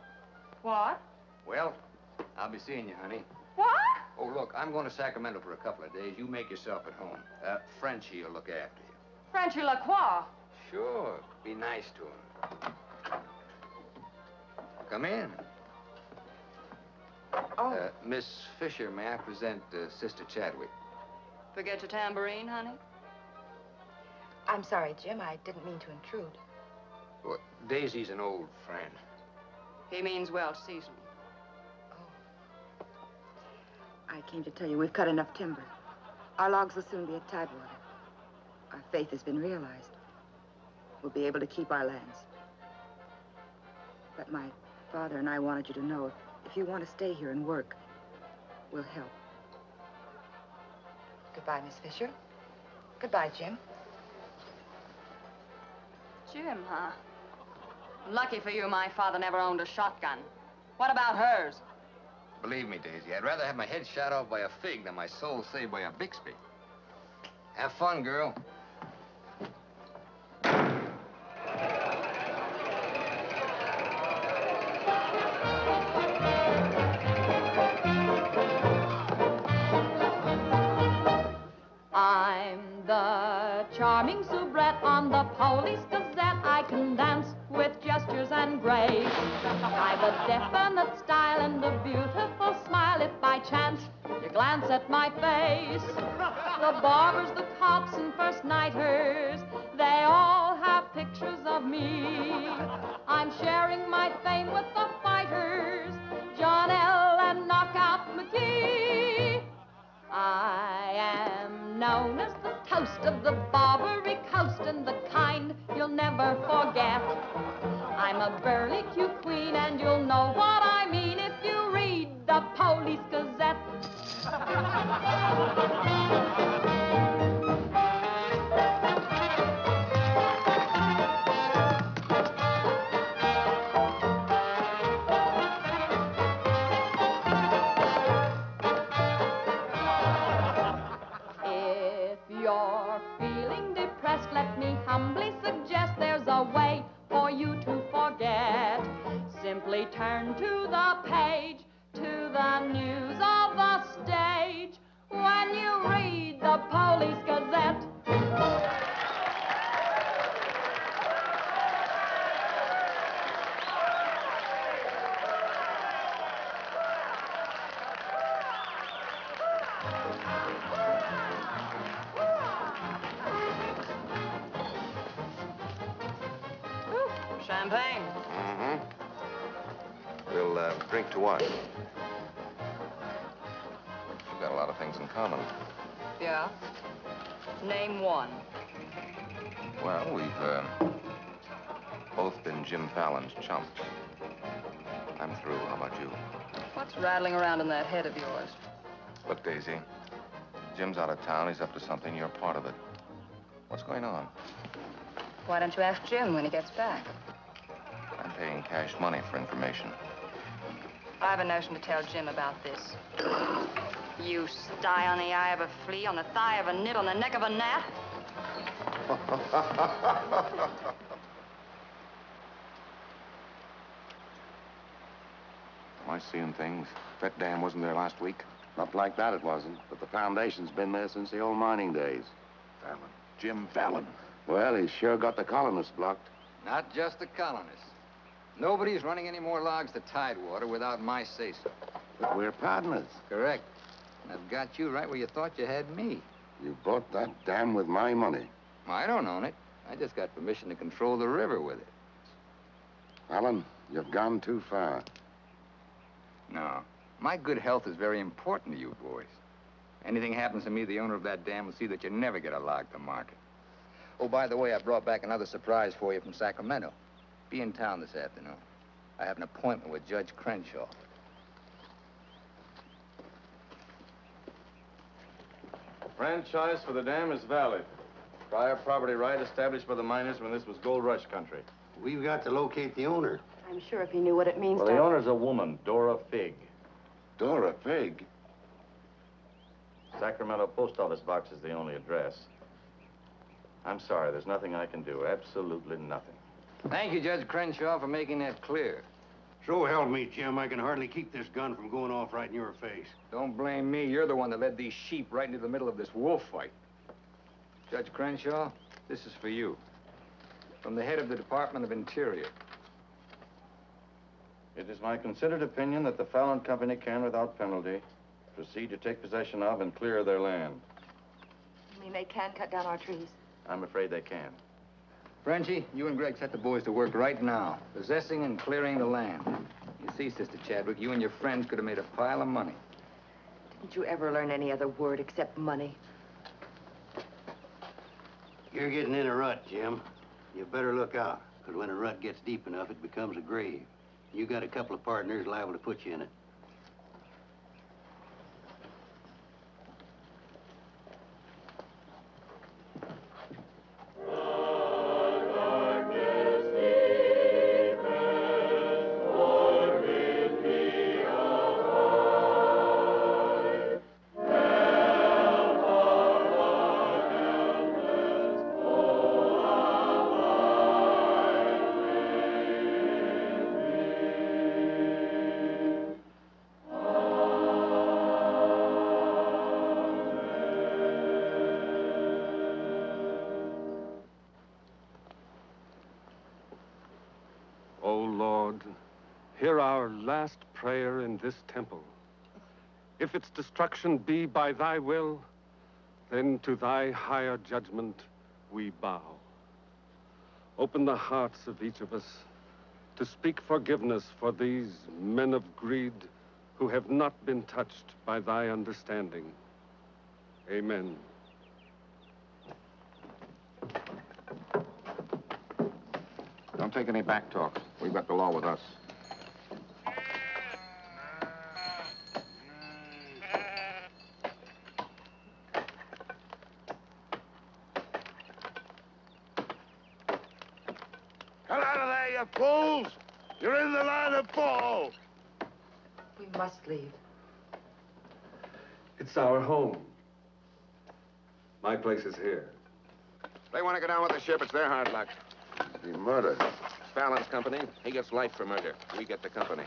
What? Well, I'll be seeing you, honey. What? Oh, look, I'm going to Sacramento for a couple of days. You make yourself at home. Frenchie will look after you. Frenchy Lacroix. Sure. Be nice to him. Come in. Oh. Miss Fisher, may I present Sister Chadwick? Forget your tambourine, honey? I'm sorry, Jim. I didn't mean to intrude. Well, Daisy's an old friend. He means well seasoned. I came to tell you we've cut enough timber. Our logs will soon be at tidewater. Our faith has been realized. We'll be able to keep our lands. But my father and I wanted you to know if you want to stay here and work, we'll help. Goodbye, Miss Fisher. Goodbye, Jim. Jim, huh? Lucky for you, my father never owned a shotgun. What about hers? Believe me, Daisy, I'd rather have my head shot off by a fig than my soul saved by a Bixby. Have fun, girl. I'm the charming soubrette on the Police Gazette. I can dance with gestures and grace. I've a definite style and a beautiful smile. If by chance you glance at my face, the barbers, the cops, and first-nighters, they all have pictures of me. I'm sharing my fame with the fighters, John L. and Knockout McGee. I am known as the toast of the Barbary Coast and the kind you'll never forget. I'm a burly cute queen and you'll know what I mean if you read the Police Gazette. If you're feeling depressed, let me humbly suggest there's a way for you to forget. Simply turn to the page, to the news of the stage, when you read the Police Gazette. Champagne? Mm-hmm. We'll drink to what? We've got a lot of things in common. Yeah. Name one. Well, we've both been Jim Fallon's chumps. I'm through. How about you? What's rattling around in that head of yours? Look, Daisy, Jim's out of town. He's up to something. You're part of it. What's going on? Why don't you ask Jim when he gets back? I'm paying cash money for information. I have a notion to tell Jim about this. You sty on the eye of a flea, on the thigh of a nit, on the neck of a gnat. Am I seeing things? That dam wasn't there last week? Not like that, it wasn't. But the foundation's been there since the old mining days. Fallon. Jim Fallon. Well, he's sure got the colonists blocked. Not just the colonists. Nobody's running any more logs to Tidewater without my say-so. But we're partners. Correct. And I've got you right where you thought you had me. You bought that dam with my money. I don't own it. I just got permission to control the river with it. Alan, you've gone too far. No. My good health is very important to you boys. Anything happens to me, the owner of that dam will see that you never get a log to market. Oh, by the way, I brought back another surprise for you from Sacramento. Be in town this afternoon. I have an appointment with Judge Crenshaw. Franchise for the dam is valid. Prior property right established by the miners when this was gold rush country. We've got to locate the owner. I'm sure if he knew what it means Well, to... the owner's a woman, Dora Fig. Dora Fig? Sacramento post office box is the only address. I'm sorry, there's nothing I can do. Absolutely nothing. Thank you, Judge Crenshaw, for making that clear. So help me, Jim. I can hardly keep this gun from going off right in your face. Don't blame me. You're the one that led these sheep right into the middle of this wolf fight. Judge Crenshaw, this is for you. From the head of the Department of Interior. It is my considered opinion that the Fallon Company can, without penalty, proceed to take possession of and clear their land. You mean they can cut down our trees? I'm afraid they can. Frenchie, you and Greg set the boys to work right now, possessing and clearing the land. You see, Sister Chadwick, you and your friends could have made a pile of money. Didn't you ever learn any other word except money? You're getting in a rut, Jim. You better look out, because when a rut gets deep enough, it becomes a grave. You got a couple of partners liable to put you in it. Hear our last prayer in this temple. If its destruction be by thy will, then to thy higher judgment we bow. Open the hearts of each of us to speak forgiveness for these men of greed who have not been touched by thy understanding. Amen. Don't take any back talk. We've got the law with us. Get out of there, you fools! You're in the line of fall! We must leave. It's our home. My place is here. They want to go down with the ship. It's their hard luck. He murdered. Fallon's company. He gets life for murder. We get the company.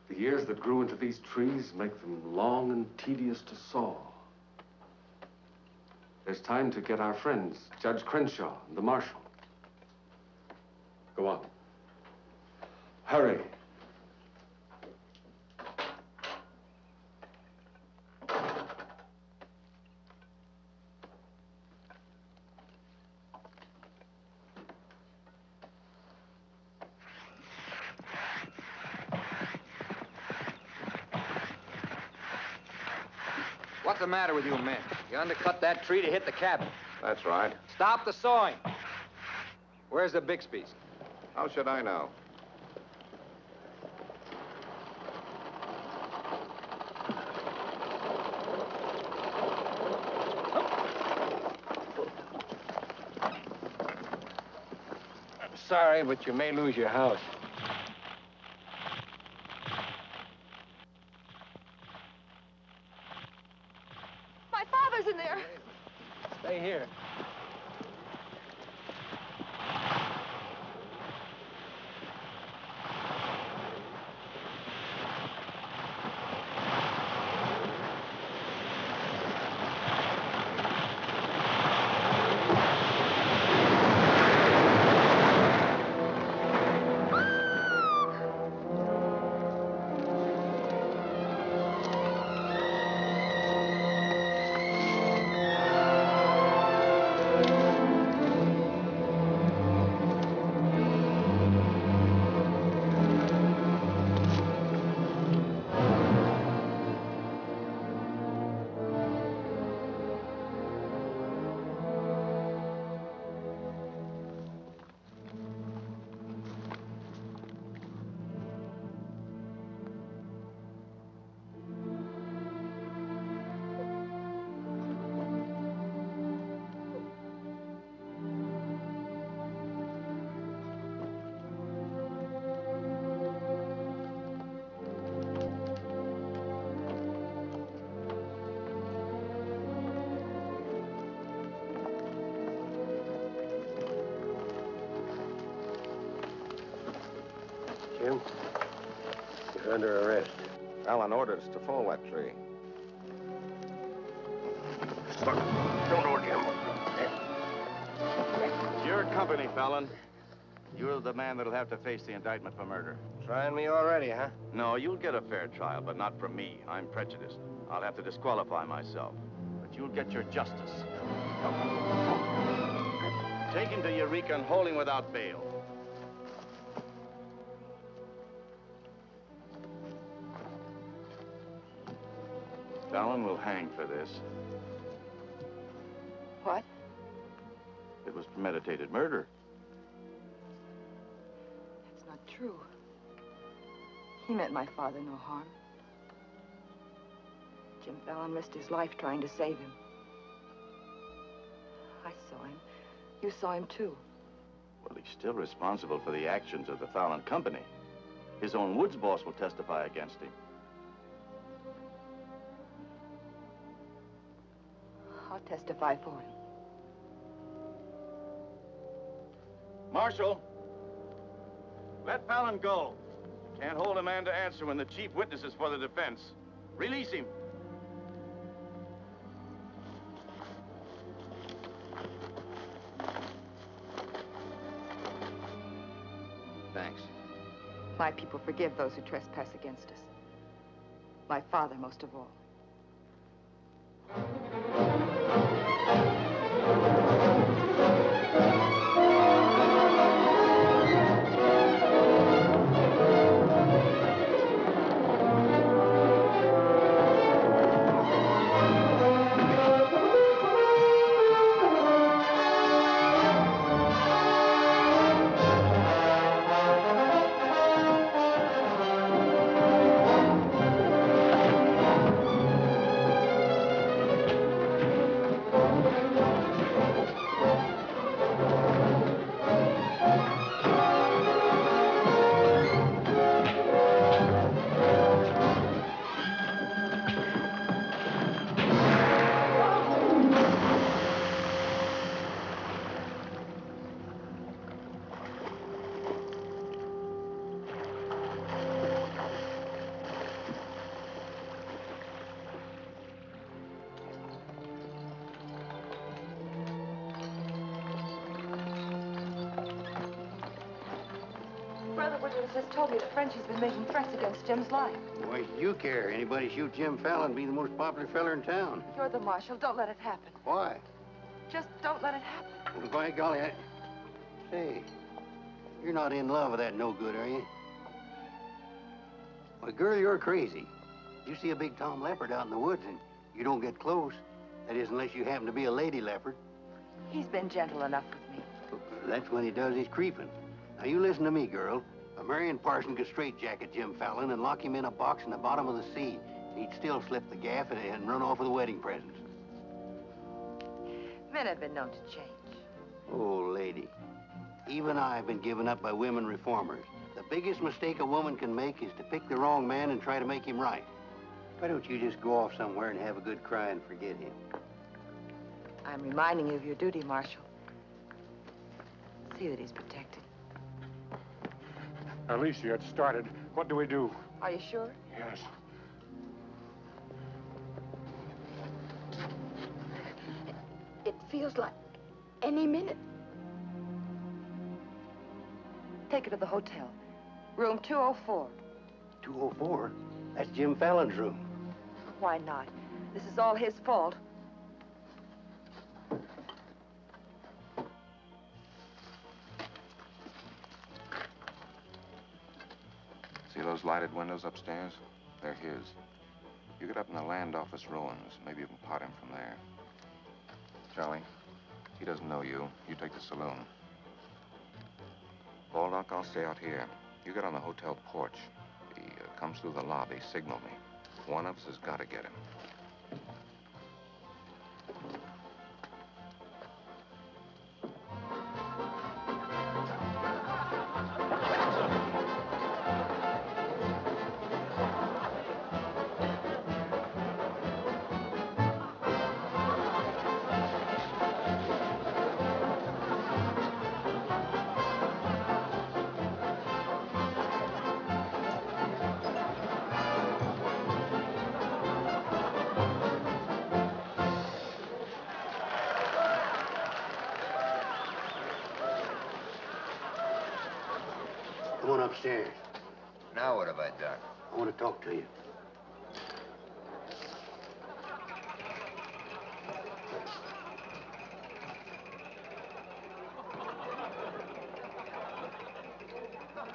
The years that grew into these trees make them long and tedious to saw. There's time to get our friends, Judge Crenshaw and the marshal. Go on. Hurry. What's the matter with you men? You undercut that tree to hit the cabin. That's right. Stop the sawing. Where's the Bixby's? How should I know? Sorry, but you may lose your house. My father's in there. Stay here. Jim, you're under arrest. Alan ordered us to follow that tree. Don't hold Jim. Your company, Fallon. You're the man that'll have to face the indictment for murder. Trying me already, huh? No, you'll get a fair trial, but not from me. I'm prejudiced. I'll have to disqualify myself. But you'll get your justice. Take him to Eureka and hold him without bail. Fallon will hang for this. What? It was premeditated murder. That's not true. He meant my father no harm. Jim Fallon risked his life trying to save him. I saw him. You saw him, too. Well, he's still responsible for the actions of the Fallon Company. His own woods boss will testify against him. I'll testify for him. Marshal, let Fallon go. You can't hold a man to answer when the chief witness is for the defense. Release him. Thanks. My people forgive those who trespass against us. My father most of all. Brother Woodward has told me that Frenchie's been making threats against Jim's life. Why should you care? Anybody shoot Jim Fallon, be the most popular fella in town. You're the marshal. Don't let it happen. Why? Just don't let it happen. Well, by golly, Say, you're not in love with that no-good, are you? Well, girl, you're crazy. You see a big tom leopard out in the woods, and You don't get close. That is, unless you happen to be a lady leopard. He's been gentle enough with me. That's when he does his creeping. Now, you listen to me, girl. A Marion Parson could straitjacket Jim Fallon and lock him in a box in the bottom of the sea. He'd still slip the gaff and run off with the wedding presents. Men have been known to change. Oh, lady. Even I've been given up by women reformers. The biggest mistake a woman can make is to pick the wrong man and try to make him right. Why don't you just go off somewhere and have a good cry and forget him? I'm reminding you of your duty, Marshal. See that he's protected. Alicia, it started. What do we do? Are you sure? Yes. It feels like any minute. Take her to the hotel. Room 204. 204? That's Jim Fallon's room. Why not? This is all his fault. See those lighted windows upstairs? They're his. You get up in the land office ruins. Maybe you can pot him from there. Charlie, he doesn't know you. You take the saloon. Baldock, I'll stay out here. You get on the hotel porch. He comes through the lobby. Signal me. One of us has got to get him. Come on upstairs. Now what have I done? I want to talk to you.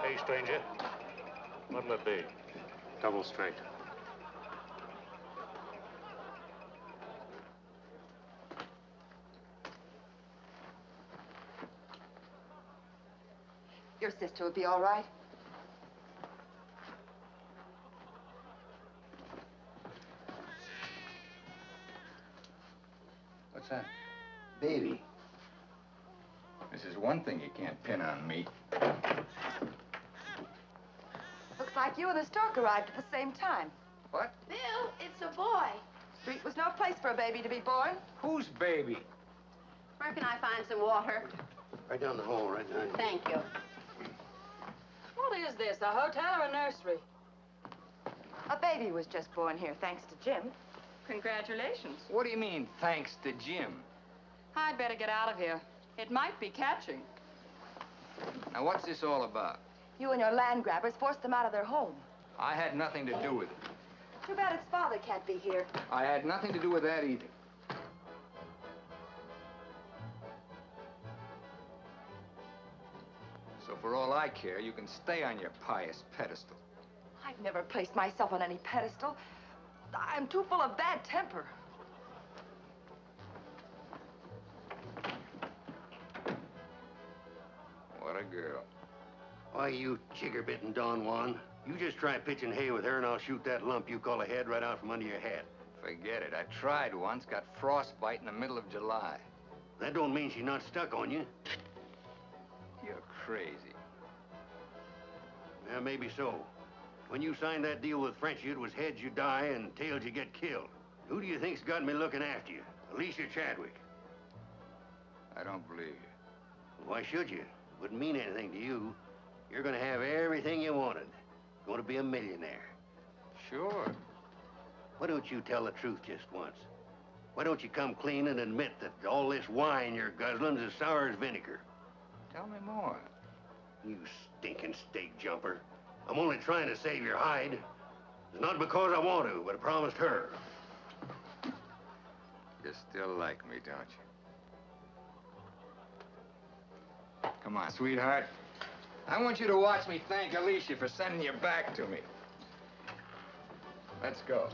Hey, stranger. What'll it be? Double straight. Your sister will be all right. What's that? Baby. This is one thing you can't pin on me. Looks like you and the stork arrived at the same time. What? Bill, it's a boy. Street was no place for a baby to be born. Whose baby? Where can I find some water? Right down the hall, right there. Thank you. What is this, a hotel or a nursery? A baby was just born here, thanks to Jim. Congratulations. What do you mean, thanks to Jim? I'd better get out of here. It might be catching. Now, what's this all about? You and your land grabbers forced them out of their home. I had nothing to do with it. Too bad its father can't be here. I had nothing to do with that either. So for all I care, you can stay on your pious pedestal. I've never placed myself on any pedestal. I'm too full of bad temper. What a girl. Why, you chigger-bitten Don Juan. You just try pitching hay with her and I'll shoot that lump you call a head right out from under your hat. Forget it. I tried once, got frostbite in the middle of July. That don't mean she's not stuck on you. You're crazy. Yeah, maybe so. When you signed that deal with Frenchy, it was heads you die and tails you get killed. Who do you think's got me looking after you? Alicia Chadwick. I don't believe you. Why should you? Wouldn't mean anything to you. You're gonna have everything you wanted. Going to be a millionaire. Sure. Why don't you tell the truth just once? Why don't you come clean and admit that all this wine you're guzzling is as sour as vinegar? Tell me more. You stinking steak jumper. I'm only trying to save your hide. It's not because I want to, but I promised her. You still like me, don't you? Come on, sweetheart. I want you to watch me thank Alicia for sending you back to me. Let's go.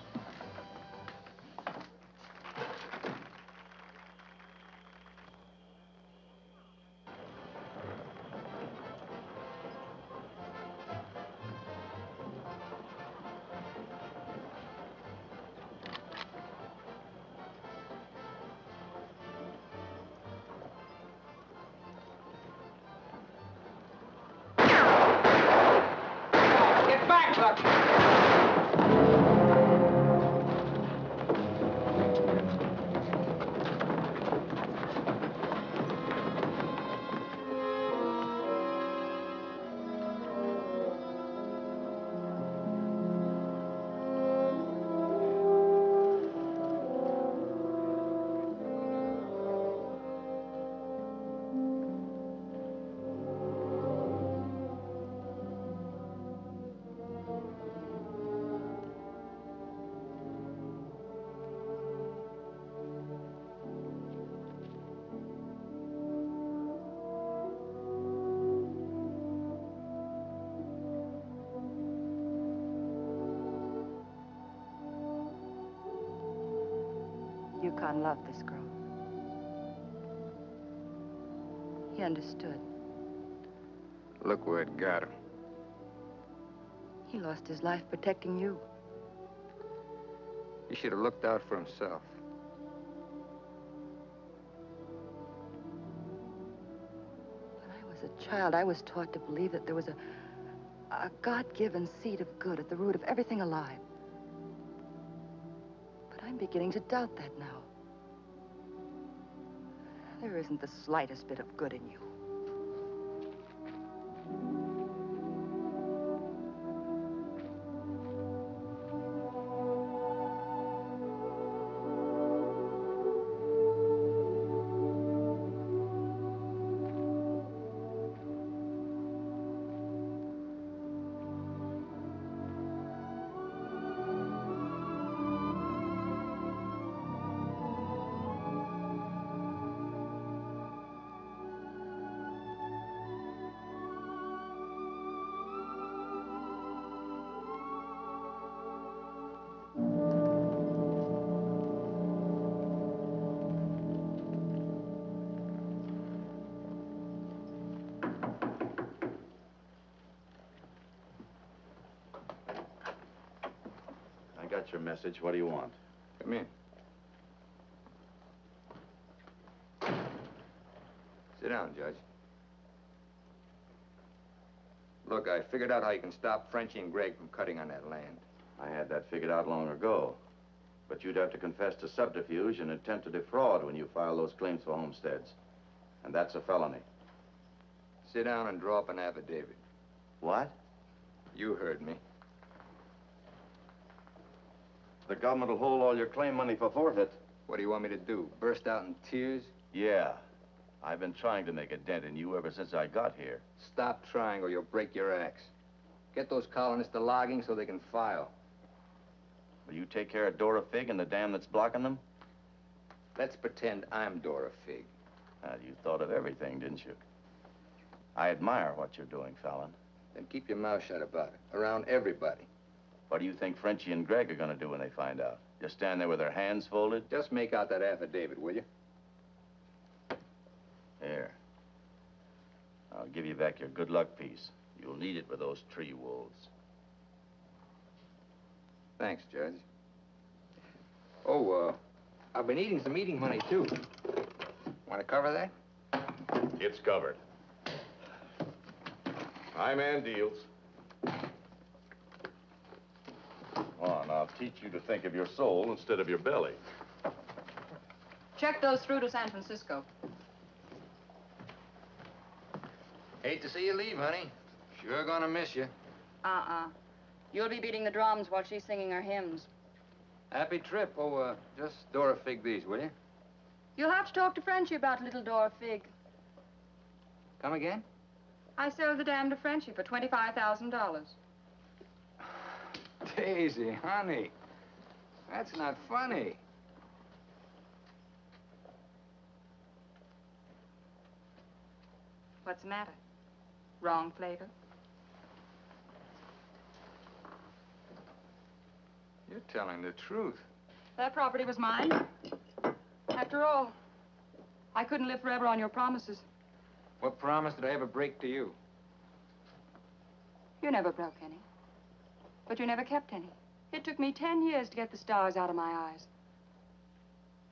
Doc. Yukon loved this girl. He understood. Look where it got him. He lost his life protecting you. He should have looked out for himself. When I was a child, I was taught to believe that there was a God-given seed of good at the root of everything alive. But I'm beginning to doubt that now. There isn't the slightest bit of good in you. I got your message. What do you want? Come in. Sit down, Judge. Look, I figured out how you can stop Frenchie and Greg from cutting on that land. I had that figured out long ago. But you'd have to confess to subterfuge and attempt to defraud when you file those claims for homesteads. And that's a felony. Sit down and draw up an affidavit. What? You heard me. The government will hold all your claim money for forfeit. What do you want me to do? Burst out in tears? Yeah. I've been trying to make a dent in you ever since I got here. Stop trying or you'll break your axe. Get those colonists to logging so they can file. Will you take care of Dora Fig and the dam that's blocking them? Let's pretend I'm Dora Fig. You thought of everything, didn't you? I admire what you're doing, Fallon. Then keep your mouth shut about it, around everybody. What do you think Frenchie and Greg are going to do when they find out? Just stand there with their hands folded? Just make out that affidavit, will you? Here. I'll give you back your good luck piece. You'll need it with those tree wolves. Thanks, Judge. Oh, I've been eating some eating money, too. Want to cover that? It's covered. High man deals. On, I'll teach you to think of your soul instead of your belly. Check those through to San Francisco. Hate to see you leave, honey. Sure gonna miss you. You'll be beating the drums while she's singing her hymns. Happy trip. Oh, just Dora Fig these, will you? You'll have to talk to Frenchie about little Dora Fig. Come again? I sold the dam to Frenchie for $25,000. Daisy, honey. That's not funny. What's the matter? Wrong flavor? You're telling the truth. That property was mine. After all, I couldn't live forever on your promises. What promise did I ever break to you? You never broke any. But you never kept any. It took me 10 years to get the stars out of my eyes.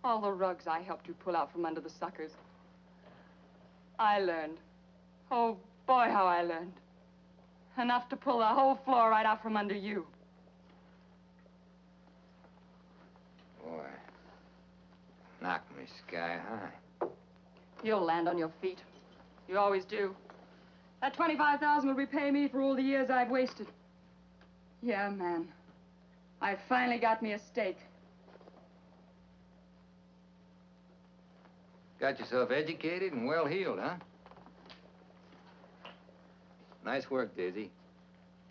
All the rugs I helped you pull out from under the suckers. I learned. Oh, boy, how I learned. Enough to pull the whole floor right out from under you. Boy, knocked me sky high. You'll land on your feet. You always do. That 25,000 will repay me for all the years I've wasted. Yeah, man. I finally got me a stake. Got yourself educated and well-heeled, huh? Nice work, Daisy.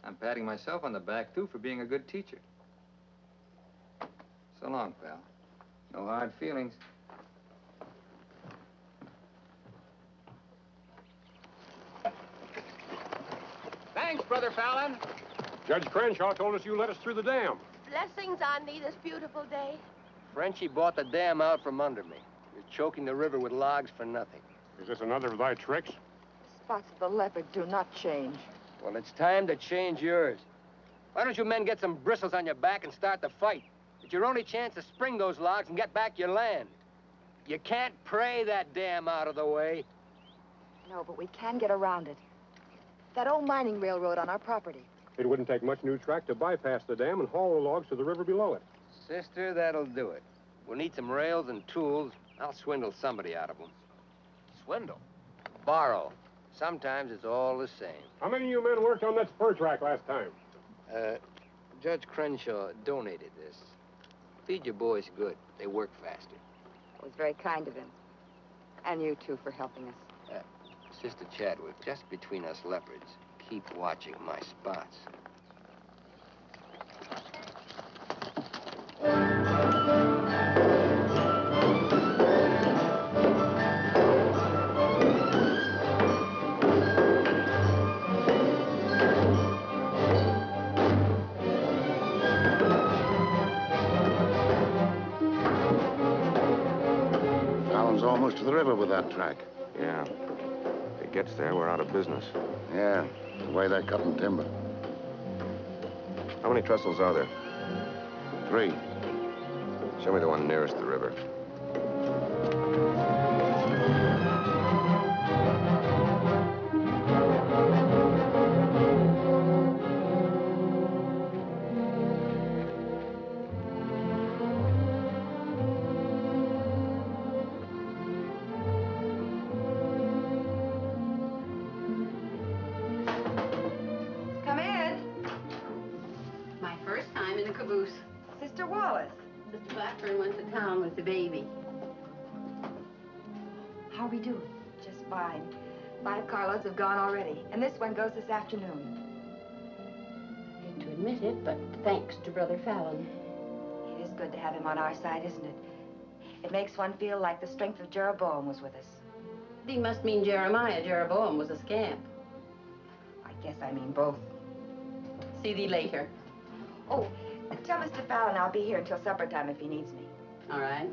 I'm patting myself on the back, too, for being a good teacher. So long, pal. No hard feelings. Thanks, Brother Fallon. Judge Crenshaw told us you let us through the dam. Blessings on thee this beautiful day. Frenchie bought the dam out from under me. You're choking the river with logs for nothing. Is this another of thy tricks? Spots of the leopard do not change. Well, it's time to change yours. Why don't you men get some bristles on your back and start the fight? It's your only chance to spring those logs and get back your land. You can't pray that dam out of the way. No, but we can get around it. That old mining railroad on our property. It wouldn't take much new track to bypass the dam and haul the logs to the river below it. Sister, that'll do it. We'll need some rails and tools. I'll swindle somebody out of them. Swindle? Borrow. Sometimes it's all the same. How many of you men worked on that spur track last time? Judge Crenshaw donated this. Feed your boys good. They work faster. It was very kind of him. And you, too, for helping us. Sister Chadwick, just between us leopards, keep watching my spots. Fallon's almost to the river with that track. Yeah. If it gets there, we're out of business. Yeah, the way they're cutting timber. How many trestles are there? 3. Show me the one nearest the river. Come in. My first time in a caboose. Sister Wallace. Sister Blackburn went to town with the baby. How are we doing? Just fine. 5 carloads have gone already, and this one goes this afternoon. Hate to admit it, but thanks to Brother Fallon. It is good to have him on our side, isn't it? It makes one feel like the strength of Jeroboam was with us. Thee must mean Jeremiah. Jeroboam was a scamp. I guess I mean both. See thee later. Oh, tell Mr. Fallon I'll be here until supper time if he needs me. All right.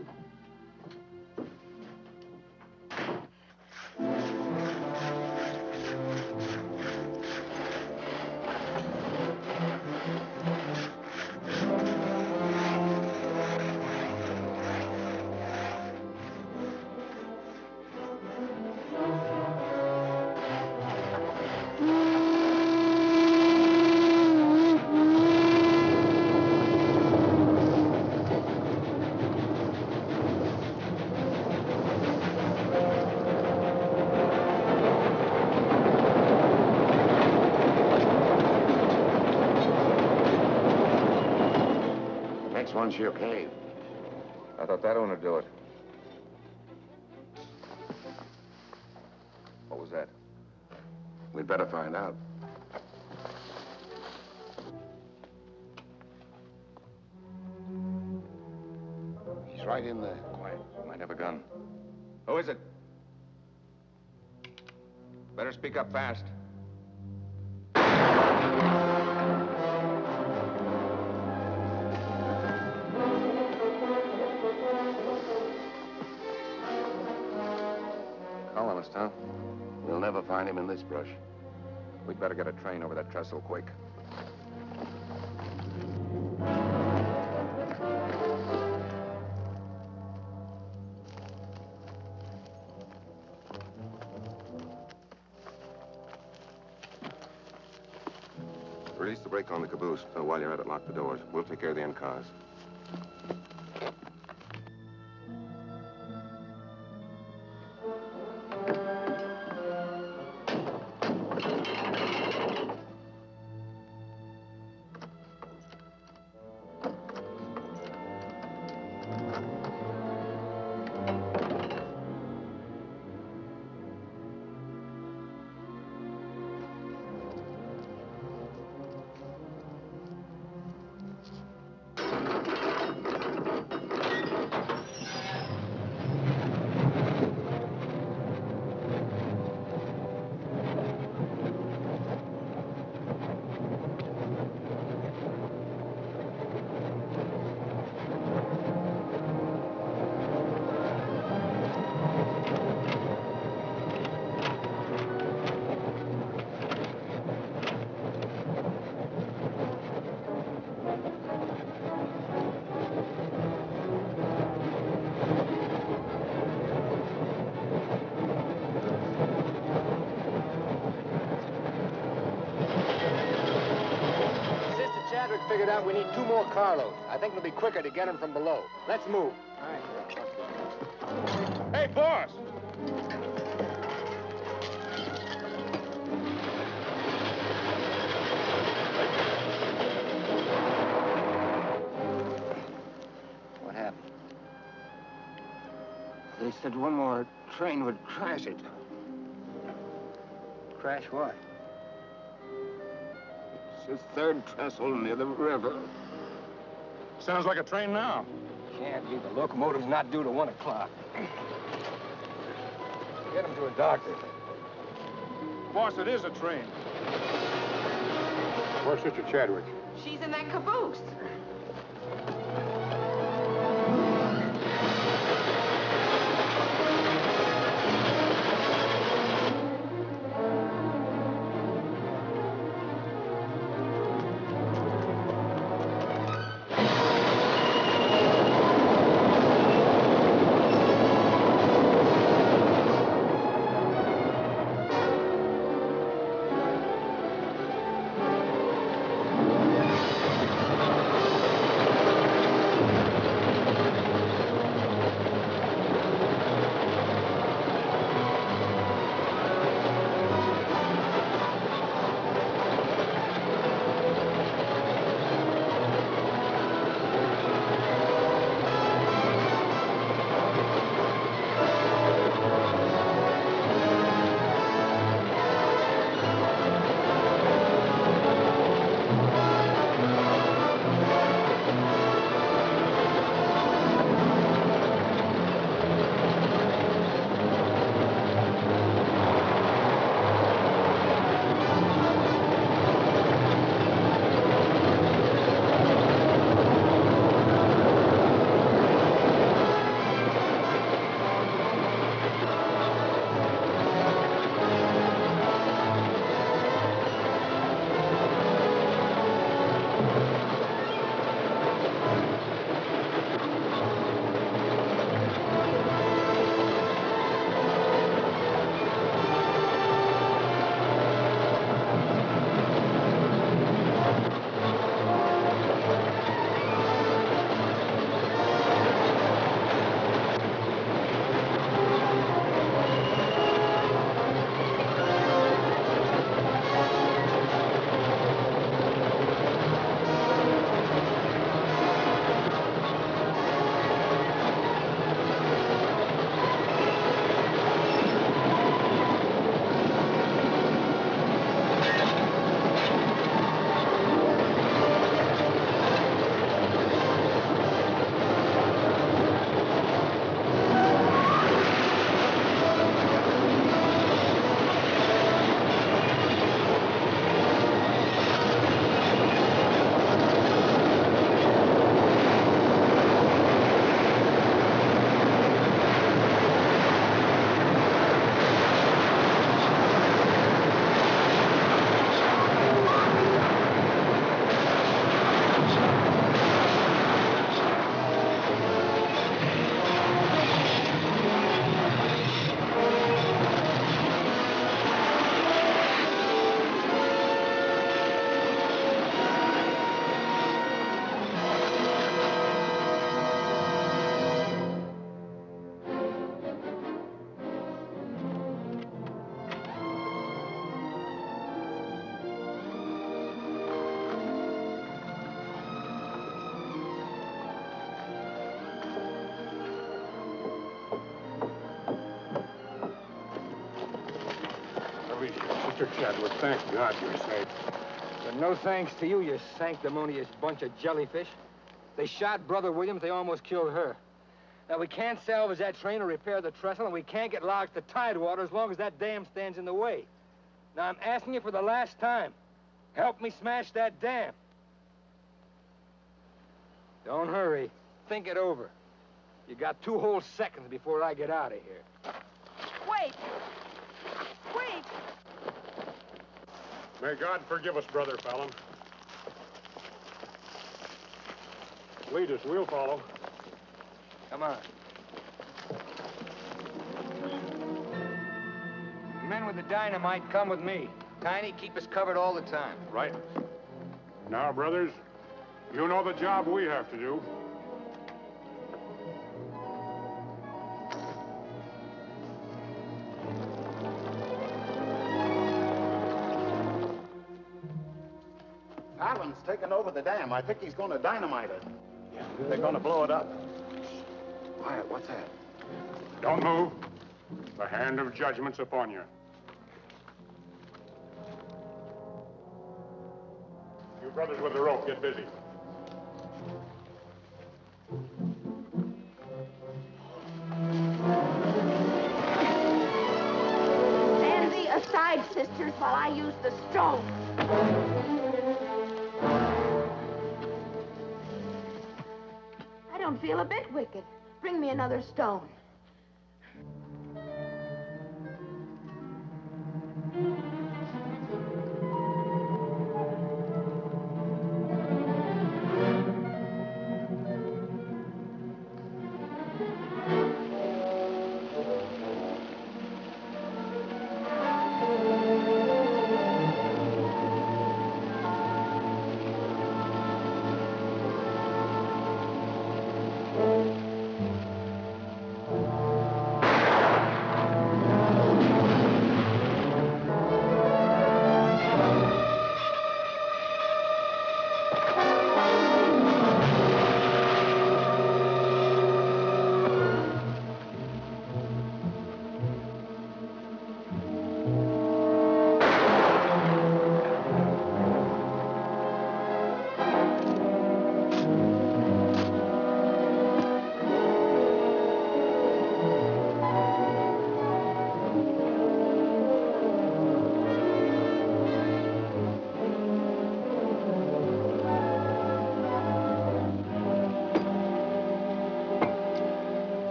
Next one's your cave. I thought that one would do it. What was that? We'd better find out. He's right in there. Quiet. Might have a gun. Who is it? Better speak up fast. Colonist, huh? We'll never find him in this brush. We'd better get a train over that trestle quick. Release the brake on the caboose. While you're at it, lock the doors. We'll take care of the end cars. Chadwick figured out we need 2 more carloads. I think it'll be quicker to get them from below. Let's move. Hey, boss! What happened? They said one more train would crash it. Crash what? It's the 3rd trestle near the river. Sounds like a train now. Can't be. The locomotive's not due to 1 o'clock. Get him to a doctor. Boss, it is a train. Where's Sister Chadwick? She's in that caboose. Please, Sister Chadwick, thank God you're safe. But no thanks to you, you sanctimonious bunch of jellyfish. They shot Brother Williams, they almost killed her. Now, we can't salvage that train or repair the trestle, and we can't get logs to Tidewater as long as that dam stands in the way. Now, I'm asking you for the last time. Help me smash that dam. Don't hurry. Think it over. You got 2 whole seconds before I get out of here. Wait! Wait! May God forgive us, Brother Fallon. Lead us, we'll follow. Come on. The men with the dynamite come with me. Tiny, keep us covered all the time. Right. Now, brothers, you know the job we have to do. Fallon's taken over the dam. I think he's going to dynamite it. Yeah, they're going to blow it up. Quiet, what's that? Don't move. The hand of judgment's upon you. You brothers with the rope, get busy. Stand thee aside, sisters, while I use the stone. I don't feel a bit wicked. Bring me another stone.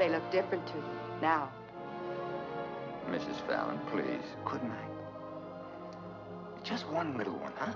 They look different to you now. Mrs. Fallon, please, couldn't I? Just one little one, huh?